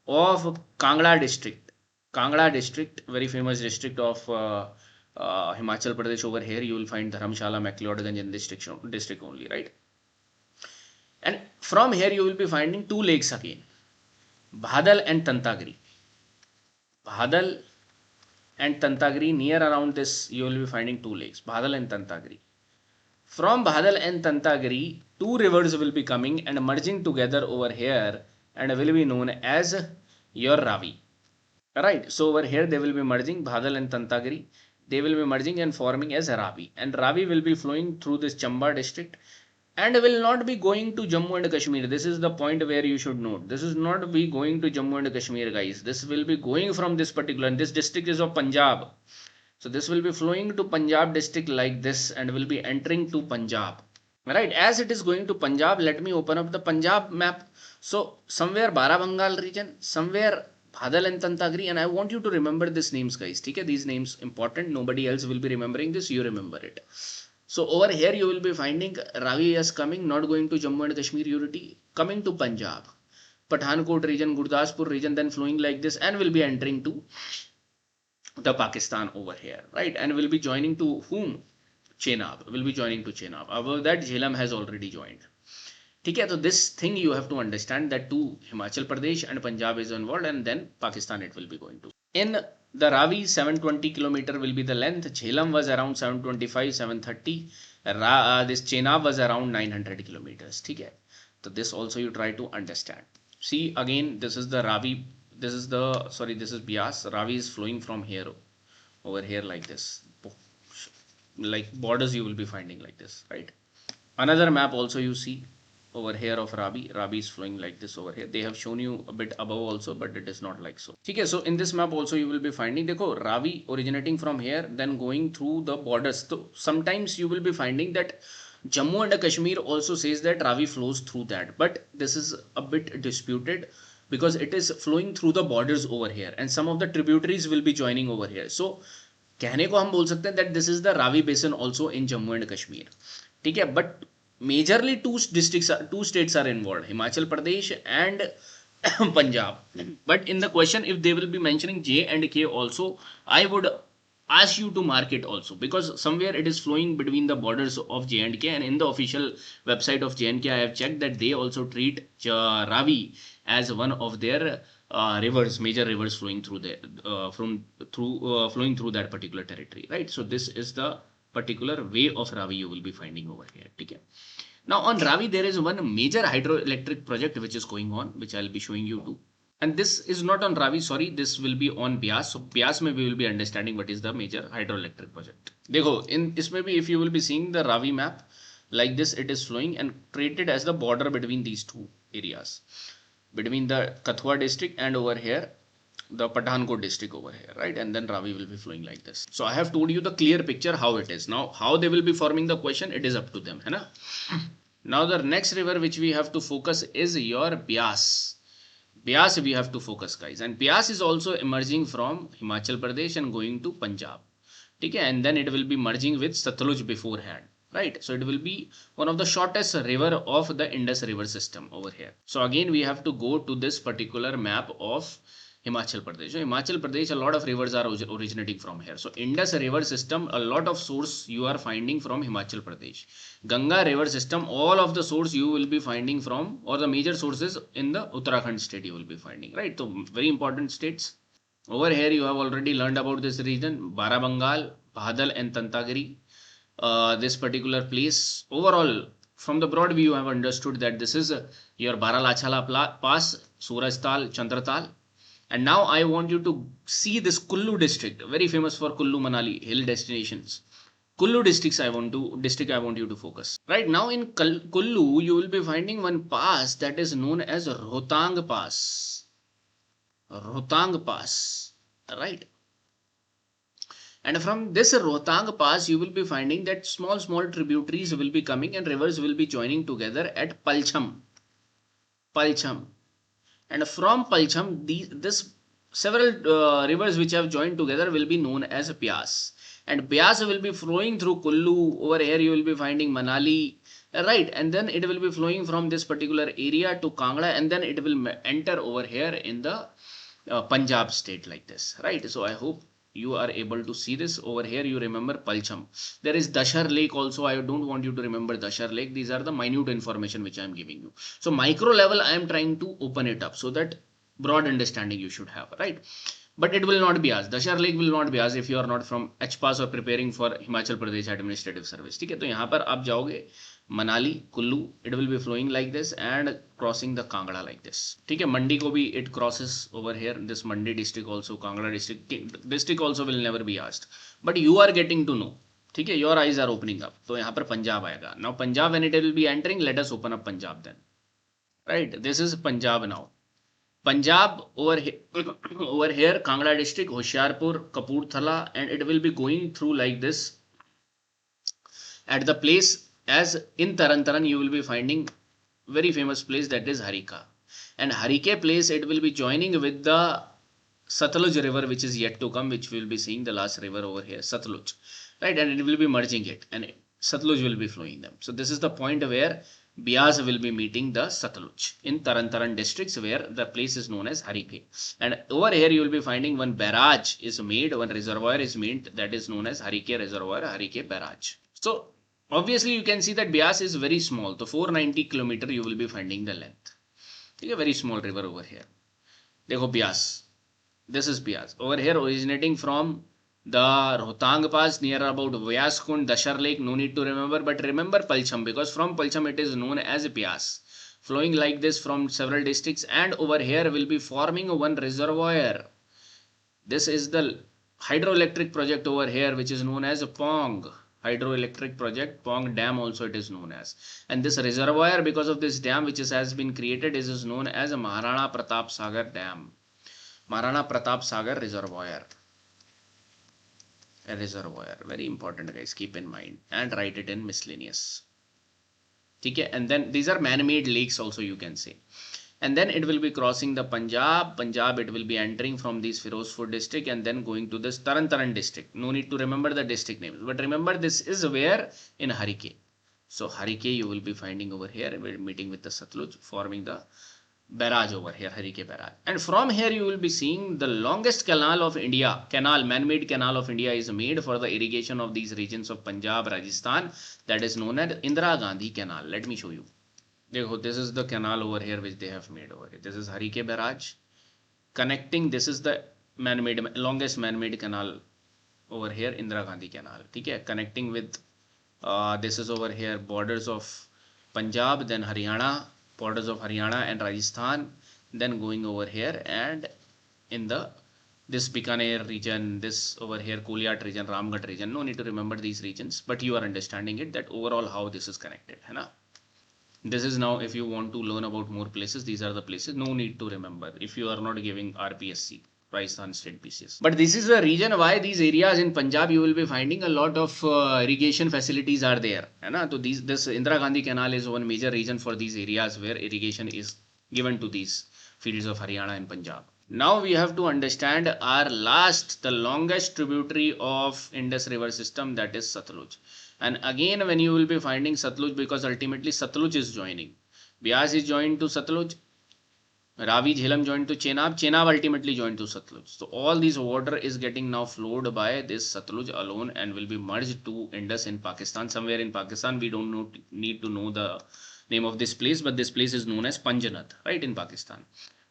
of Kangra district. Kangra district, very famous district of Himachal Pradesh. Over here you will find Dharamshala, McLeodganj in this district only, right? And from here you will be finding two lakes again, Bhadal and Tantagiri. Bhadal and Tantagiri, near around this you will be finding two lakes, Bhadal and Tantagiri. From Bhadal and Tantagiri, two rivers will be coming and merging together over here and will be known as your Ravi. Right, so over here they will be merging, Bhadal and Tantagiri. They will be merging and forming as Ravi. And Ravi will be flowing through this Chamba district and will not be going to Jammu and Kashmir. This is the point where you should note. This is not be going to Jammu and Kashmir, guys. This will be going from this particular, and this district is of Punjab. So this will be flowing to Punjab district like this and will be entering to Punjab. Right, as it is going to Punjab, let me open up the Punjab map. So somewhere Barabangal region, somewhere Bhadal and Tantagiri, and I want you to remember these names, guys. Okay, these names important. Nobody else will be remembering this. You remember it. So over here you will be finding Ravi is coming, not going to Jammu and Kashmir unity, coming to Punjab, Pathankot region, Gurdaspur region, then flowing like this and will be entering to the Pakistan over here, right? And will be joining to whom? Chenab. Will be joining to Chenab. Above that, Jhelum has already joined. Okay, so this thing you have to understand that too, Himachal Pradesh and Punjab is involved, and then Pakistan it will be going to. In the Ravi, 720 kilometer will be the length. Jhelum was around 725, 730. This Chenab was around 900 kilometers. Okay, so this also you try to understand. See again, this is the Ravi. This is the, sorry, this is Bias. Ravi is flowing from here over here like this. Like borders you will be finding like this, right? Another map also you see over here of Ravi. Ravi is flowing like this over here. They have shown you a bit above also, but it is not like so. Okay, so in this map also you will be finding, dekho, Ravi originating from here, then going through the borders. So sometimes you will be finding that Jammu and Kashmir also says that Ravi flows through that, but this is a bit disputed because it is flowing through the borders over here, and some of the tributaries will be joining over here. So कहने को हम बोल सकते हैं that this is the Ravi basin also in Jammu and Kashmir. ठीक है, but majorly two states are involved, Himachal Pradesh and Punjab. But in the question, if they will be mentioning J and K also, I would ask you to mark it also, because somewhere it is flowing between the borders of J and K, and in the official website of J and K I have checked that they also treat Ravi as one of their rivers, major rivers flowing through flowing through that particular territory, right? So this is the particular way of Ravi you will be finding over here. Okay. Now on Ravi there is one major hydroelectric project which is going on, which I'll be showing you too. And this is not on Ravi, sorry, this will be on Bias. So Bias में we will be understanding what is the major hydroelectric project. देखो in इसमें भी if you will be seeing the Ravi map like this, it is flowing and treated as the border between these two areas, between the Kathua district and over here the Pathankot district over here, right? And then Ravi will be flowing like this. So I have told you the clear picture how it is. Now how they will be forming the question, it is up to them, है ना? Now the next river which we have to focus is your Bias. Bias we have to focus, guys, and Bias is also emerging from Himachal Pradesh and going to Punjab. Okay, and then it will be merging with Satluj beforehand, right? So it will be one of the shortest river of the Indus River System over here. So again we have to go to this particular map of Himachal Pradesh. So Himachal Pradesh, a lot of rivers are originating from here. So Indus River System, a lot of source you are finding from Himachal Pradesh. Ganga River System, all of the source you will be finding from, or the major sources in the Uttarakhand state you will be finding, right? So very important states. Over here you have already learned about this region, Barabangal, Bhadal and Tantagiri. This particular place, overall, from the broad view you have understood that this is your Baralachala Pass, Surajtal, Chandratal. And now I want you to see this Kullu district, very famous for Kullu Manali hill destinations. Kullu district I want you to focus. Right now in Kullu, you will be finding one pass that is known as Rohtang Pass. Rohtang Pass, right? And from this Rohtang Pass, you will be finding that small tributaries will be coming and rivers will be joining together at Palcham. And from Palcham, this several rivers which have joined together will be known as Bias. And Bias will be flowing through Kullu. Over here you will be finding Manali, right? And then it will be flowing from this particular area to Kangra, and then it will enter over here in the Punjab state like this, right? So I hope you are able to see this. Over here you remember Palcham. There is Dashar Lake also. I don't want you to remember Dashar Lake. These are the minute information which I am giving you. So micro level I am trying to open it up so that broad understanding you should have, right? But it will not be as Dashar Lake will not be as if you are not from HPAS or preparing for Himachal Pradesh Administrative Service. ठीक है, तो यहाँ पर आप जाओगे Manali, Kullu, it will be flowing like this and crossing the Kangra like this. ठीक है, Mandi को भी it crosses over here. This Mandi district also, Kangra district also will never be asked. But you are getting to know. ठीक है, your eyes are opening up. तो यहाँ पर Punjab आएगा. Now Punjab when it will be entering, let us open up Punjab then. Right, this is Punjab now. Punjab over here, Kangra district, Hoshiarpur, Kapurthala, and it will be going through like this. At the place as in Taran you will be finding very famous place that is Harika. And Harike place it will be joining with the Satluj river which is yet to come, which we will be seeing the last river over here, Satluj, right? And it will be merging it and Satluj will be flowing them. So this is the point where Bias will be meeting the Satluj in Taran districts where the place is known as Harike. And over here you will be finding one barrage is made, one reservoir is made that is known as Harike Reservoir, Harike Barrage. So obviously you can see that Bias is very small. So 490 kilometer you will be finding the length. Okay, a very small river over here. Dekho Bias. This is Bias. Over here originating from the Rohtang Pass near about Vyaskund, Dashar Lake, no need to remember, but remember Palcham because from Palcham it is known as Bias. Flowing like this from several districts and over here will be forming one reservoir. This is the hydroelectric project over here which is known as Pong. Hydroelectric project, Pong Dam also it is known as. And this reservoir because of this dam which has been created is known as Maharana Pratap Sagar Dam. Maharana Pratap Sagar Reservoir. A reservoir, very important guys, keep in mind and write it in miscellaneous. Okay, and then these are man-made lakes also you can say. And then it will be crossing the Punjab. It will be entering from this Firozpur district and then going to this Taran district. No need to remember the district names, but remember this is where in Harike. So Harike you will be finding over here, meeting with the Satluj, forming the barrage over here, Harike Barrage. And from here you will be seeing the longest canal of India, man-made canal of India is made for the irrigation of these regions of Punjab, Rajasthan, that is known as Indira Gandhi Canal. Let me show you. This is the canal over here which they have made over here. This is Harike Barrage connecting. This is the longest man-made canal over here, Indira Gandhi Canal. Okay, connecting with this is over here borders of Punjab, then Haryana, borders of Haryana and Rajasthan. then going over here and in the this Bikaner region, this over here Koliat region, Ramgarh region. No need to remember these regions, but you are understanding it that overall how this is connected. है ना? This is now if you want to learn about more places, these are the places. No need to remember if you are not giving RPSC. Rajasthan State BCS. But this is the reason why these areas in Punjab you will be finding a lot of irrigation facilities are there. Right? So this Indira Gandhi Canal is one major reason for these areas where irrigation is given to these fields of Haryana and Punjab. Now we have to understand our the longest tributary of Indus River System, that is Satluj. And again when you will be finding Satluj, because ultimately Satluj is joining. Bias is joined to Satluj. Ravi Jhelum joined to Chenab, Chenab ultimately joined to Satluj. So all this water is getting now flowed by this Satluj alone and will be merged to Indus in Pakistan. Somewhere in Pakistan, we don't need to know the name of this place, but this place is known as Panjanath, right, in Pakistan.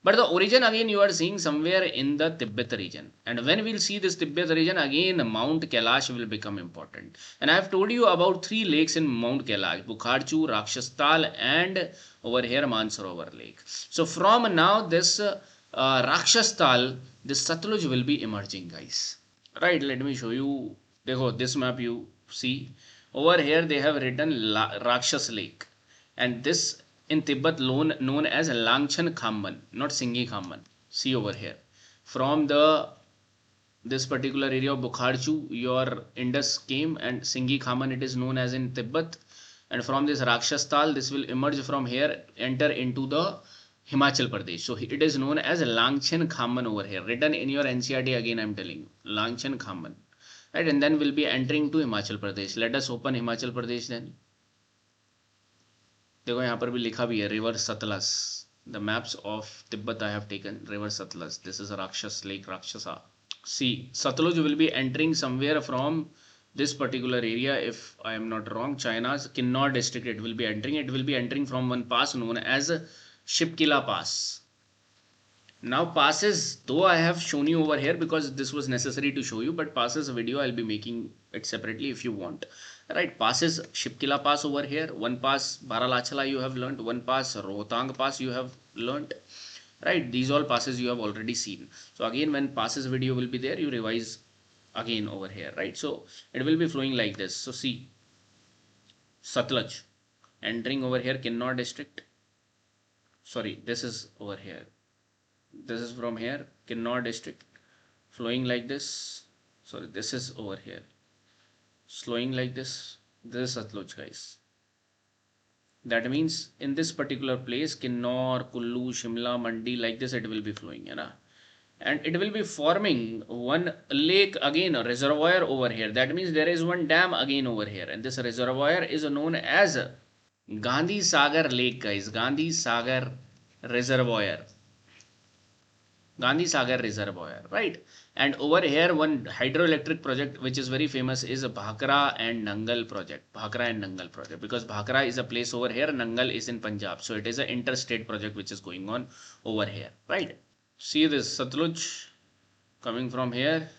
But the origin again you are seeing somewhere in the Tibet region. And when we'll see this Tibet region, again Mount Kailash will become important. And I have told you about 3 lakes in Mount Kailash, Bukharchu, Rakshastal and over here Mansarovar Lake. So from now this Rakshastal, this Satluj will be emerging, guys. Right, let me show you. Dekho, this map you see. Over here they have written Rakshas Lake. And this in Tibet known as Langchan Khamban, not Singhi Khamban. See over here. From this particular area of Bukharchu, your Indus came, and Singhi Khamban it is known as in Tibet. And from this Rakshastal, this will emerge from here, enter into the Himachal Pradesh. So it is known as Langchan Khamban over here. Written in your NCERT again, I am telling you. Langchan Khamban. Right, and then we'll be entering to Himachal Pradesh. Let us open Himachal Pradesh then. देखो यहाँ पर भी लिखा भी है river Sutlej the maps of Tibet I have taken river Sutlej this is Rakshas lake Rakshasa see Satluj will be entering somewhere from this particular area, if I am not wrong, China's Kinnaur district it will be entering from one pass known as Shipkila Pass. Now passes, though I have shown you over here because this was necessary to show you, but passes video I'll be making it separately if you want. Right, passes Shipkila Pass over here, one pass Baralachala you have learnt, one pass Rohtang Pass you have learnt. Right, these all passes you have already seen. So again when passes video will be there, you revise again over here, right? So it will be flowing like this. So see, Satluj entering over here, Kinnaur district. Sorry, this is over here. This is from here, Kinnaur district, flowing like this. Sorry, this is over here, flowing like this. This is Satluj, guys. That means in this particular place, Kinnaur, Kullu, Shimla, Mandi, like this it will be flowing, you know. And it will be forming one lake again, a reservoir over here. That means there is one dam again over here, and this reservoir is known as Gandhi Sagar Lake, guys. Gandhi Sagar Reservoir. Gandhi Sagar Reservoir, right? And over here one hydroelectric project which is very famous is Bhakra and Nangal project. Bhakra and Nangal project, because Bhakra is a place over here, Nangal is in Punjab. So it is an interstate project which is going on over here, right? See this Satluj coming from here,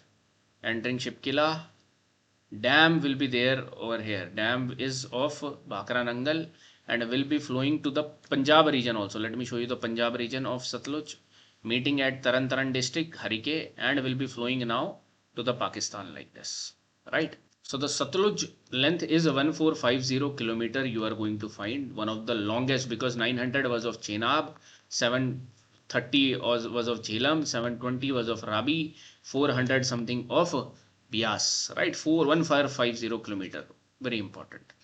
entering Shipkila. Dam will be there over here. Dam is of Bhakra Nangal and will be flowing to the Punjab region also. Let me show you the Punjab region of Satluj, meeting at Taran Taran district, Harike, and will be flowing now to the Pakistan like this, right? So the Satluj length is 1450 kilometer. You are going to find one of the longest, because 900 was of Chenab, 730 was of Jhelum, 720 was of Rabi, 400 something of Bias, right? 1450 kilometer, very important.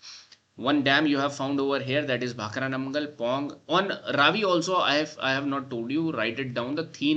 One dam you have found over here, that is Bhakra Nangal, Pong. On Ravi also I have not told you, write it down, the Theen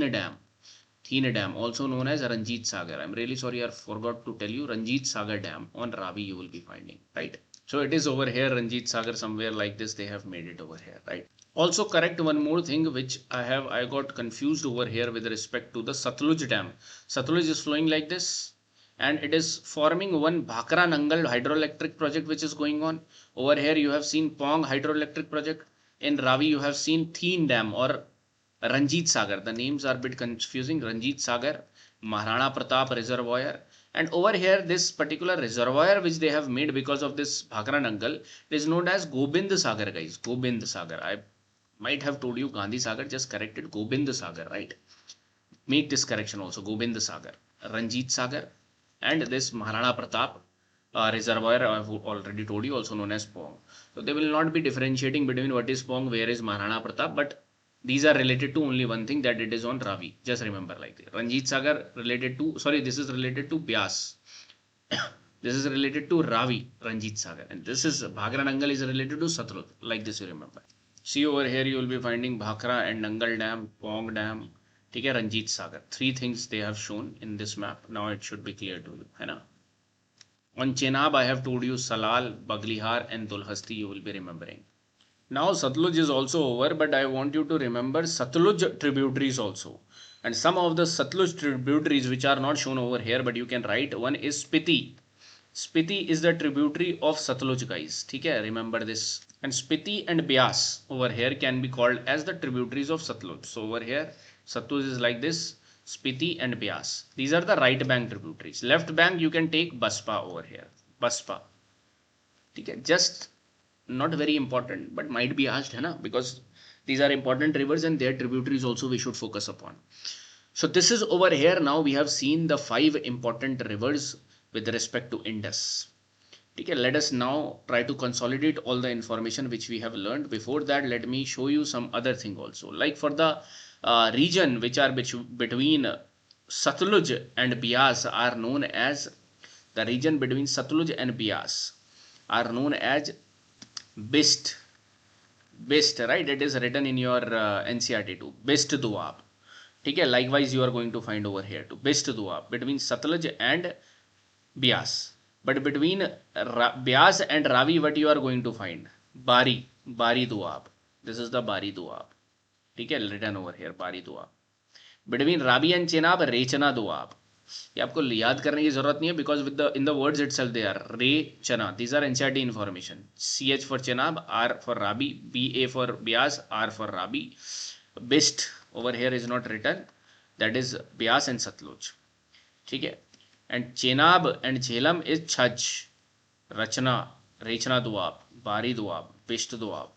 Dam, also known as Ranjit Sagar. I'm really sorry I forgot to tell you, Ranjit Sagar Dam on Ravi you will be finding, right? So it is over here, Ranjit Sagar, somewhere like this they have made it over here, right? Also correct one more thing which I got confused over here with respect to the Satluj Dam. Satluj is flowing like this, and it is forming one Bhakra Nangal hydroelectric project which is going on. Over here you have seen Pong hydroelectric project. In Ravi you have seen Theen Dam or Ranjit Sagar. The names are a bit confusing. Ranjit Sagar, Maharana Pratap Reservoir. And over here this particular reservoir which they have made because of this Bhakra Nangal is known as Gobind Sagar, guys. Gobind Sagar. I Might have told you Gandhi Sagar, just correct it, Gobind Sagar, right? Make this correction also, Gobind Sagar, Ranjit Sagar, and this Maharana Pratap reservoir I have already told you, also known as Pong. So they will not be differentiating between what is Pong, where is Maharana Pratap, but these are related to only one thing, that it is on Ravi. Just remember like that. Ranjit Sagar related to, sorry, this is related to Byas. This is related to Ravi, Ranjit Sagar, and this is Bhakra Nangal is related to Satluj. Like this, you remember. See over here, you will be finding Bhakra and Nangal Dam, Pong Dam, ठीक है, Ranjit Sagar. Three things they have shown in this map. Now it should be clear to you, है ना? On Chenab, I have told you Salal, Baglihar, and Dulhasti. You will be remembering. Now Satluj is also over, but I want you to remember Satluj tributaries also. And some of the Satluj tributaries which are not shown over here, but you can write. One is Spiti. Spiti is the tributary of Satluj, guys. Okay, remember this. And Spiti and Byas over here can be called as the tributaries of Satluj. So over here, Satluj is like this. Spiti and Byas. These are the right bank tributaries. Left bank you can take Baspa over here. Baspa. Okay, just not very important, but might be asked, है ना? Because these are important rivers and their tributaries also we should focus upon. So this is over here. Now we have seen the 5 important rivers with respect to Indus. Okay, let us now try to consolidate all the information which we have learned. Before that, let me show you some other thing also. Like for the region which are between Satluj and Byas are known as, the region between Satluj and Byas are known as Bist. Bist, right? It is written in your NCERT too. Bist Doab. Okay, likewise you are going to find over here too. Bist Doab between Satluj and Byas. But between Byas and Ravi, what you are going to find? Bari Doab. This is the Bari Doab. Okay, written over here, Bari Doab. Between Ravi and Chenab, Rechana Doab. ये आपको याद करने की जरूरत नहीं है, because with the in the words itself they are Rechana. These are NCERT information. CH for Chenab, R for Ravi, BA for Byas, R for Ravi. Best over here is not written. That is Byas and Satluj. ठीक है. And Chenab and Jhelum is Chhaj, Rachna, Rechna Doab, Bari Doab, Bist Doab.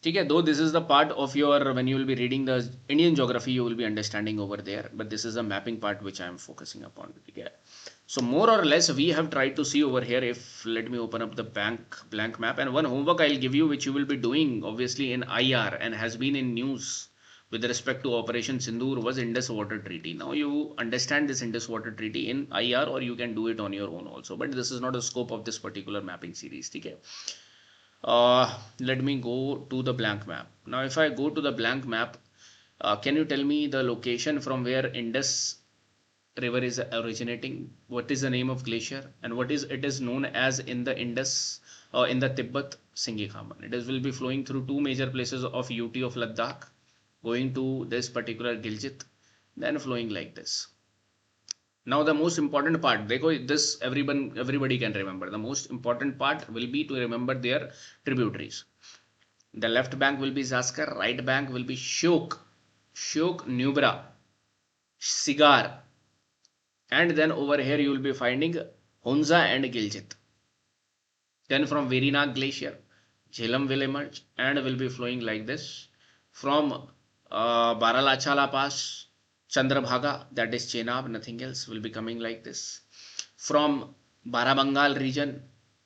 Okay, though this is the part of your, when you will be reading the Indian geography, you will be understanding over there, but this is the mapping part which I am focusing upon. Okay. So more or less we have tried to see over here. If let me open up the blank map, and one homework I'll give you which you will be doing obviously in IR and has been in news with respect to Operation Sindoor was Indus Water Treaty. Now you understand this Indus Water Treaty in IR, or you can do it on your own also, but this is not the scope of this particular mapping series. Okay. Let me go to the blank map. Now if I go to the blank map, can you tell me the location from where Indus river is originating? What is the name of glacier, and what is it is known as in the Indus in the Tibet? Singhi Khaman. It will be flowing through 2 major places of UT of Ladakh, going to this particular Gilgit, then flowing like this. Now the most important part, this everybody can remember. The most important part will be to remember their tributaries. The left bank will be Zaskar, right bank will be Shyok, Nubra, Sigar, and then over here you will be finding Hunza and Gilgit. Then from Veerinag Glacier, Jhelum will emerge and will be flowing like this. From Baralachala Pass, Chandrabhaga, that is Chenab, nothing else, will be coming like this. From Barabangal region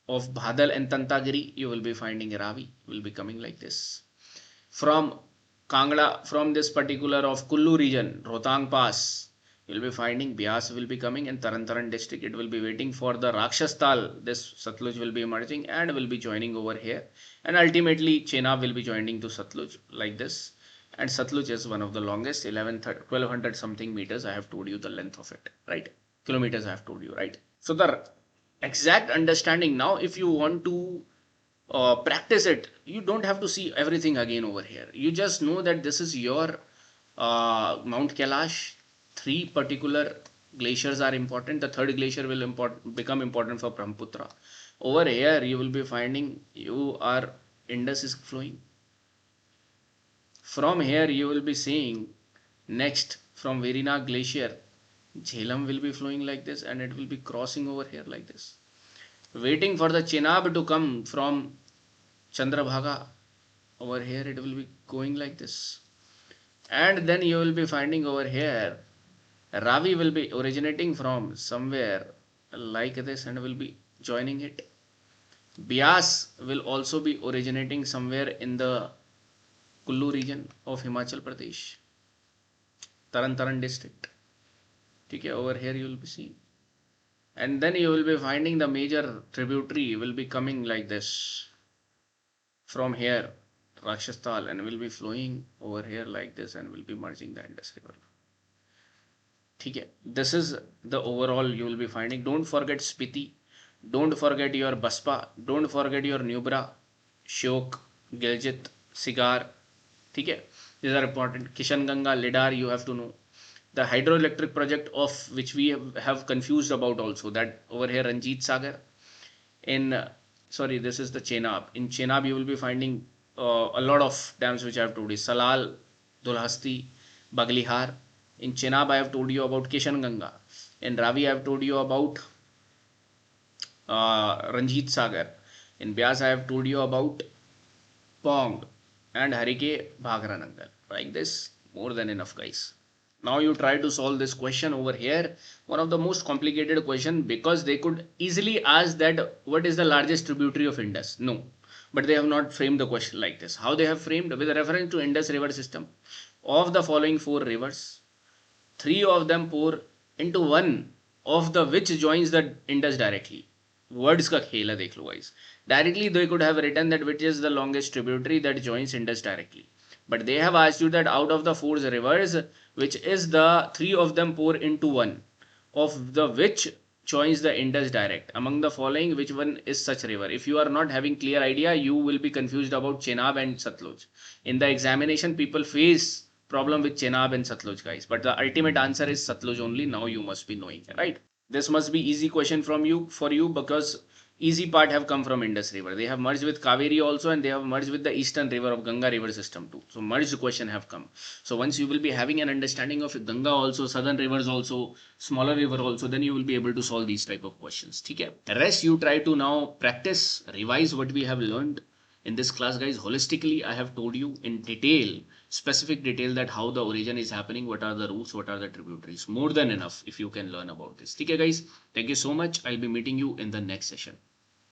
of Bhadal and Tantagiri, you will be finding Ravi, will be coming like this. From Kangla, from this particular of Kullu region, Rohtang Pass, you will be finding Byas will be coming, and Taran district, it will be waiting for the Rakshastal. This Satluj will be emerging and will be joining over here. And ultimately Chenab will be joining to Satluj like this. And Satluj is one of the longest, 1200 something meters. I have told you the length of it, right? Kilometers I have told you, right? So the exact understanding now, if you want to practice it, you don't have to see everything again over here. You just know that this is your Mount Kailash. 3 particular glaciers are important. The 3rd glacier will become important for Brahmaputra. Over here you will be finding Indus is flowing. From here you will be seeing next from Veerinag Glacier, Jhelum will be flowing like this, and it will be crossing over here like this. Waiting for the Chenab to come from Chandrabhaga, over here it will be going like this, and then you will be finding over here Ravi will be originating from somewhere like this and will be joining it. Bias will also be originating somewhere in the Kullu region of Himachal Pradesh, Taran Taran district. Okay, over here you will be seeing. And then you will be finding the major tributary will be coming like this from here, Rakshastal, and will be flowing over here like this and will be merging the Indus River. Okay, this is the overall you will be finding. Don't forget Spiti, don't forget your Baspa, don't forget your Nubra, Shok, Giljit, Sigar. Okay, these are important. Kishan Ganga, Lidar, you have to know. The hydroelectric project of which we have confused about also, that over here Ranjit Sagar in sorry, this is the Chenab. In Chenab you will be finding a lot of dams which I have told you: Salal, Dulhasti, Baglihar. In Chenab I have told you about Kishan Ganga. In Ravi I have told you about Ranjit Sagar. In Byas I have told you about Pong and Harike Bhagranangal. Like this, more than enough, guys. Now you try to solve this question over here. One of the most complicated question, because they could easily ask that what is the largest tributary of Indus? No, but they have not framed the question like this. How they have framed? With reference to Indus River System. Of the following four rivers, three of them pour into one of the which joins the Indus directly. Words का खेल है देख लो guys. Directly they could have written that which is the longest tributary that joins Indus directly. But they have asked you that out of the four rivers, which is the three of them pour into one, of the which joins the Indus direct. Among the following, which one is such river? If you are not having clear idea, you will be confused about Chenab and Satluj. In the examination, people face problem with Chenab and Satluj, guys. But the ultimate answer is Satluj only. Now you must be knowing, right? This must be easy question from you for you, because easy part have come from Indus River. They have merged with Kaveri also, and they have merged with the eastern river of Ganga river system too. So merged question have come. So once you will be having an understanding of Ganga also, southern rivers also, smaller river also, then you will be able to solve these type of questions. Okay. Rest you try to now practice, revise what we have learned in this class, guys. Holistically I have told you in detail, specific detail, that how the origin is happening, what are the roots, what are the tributaries. More than enough if you can learn about this. Okay guys, thank you so much. I'll be meeting you in the next session.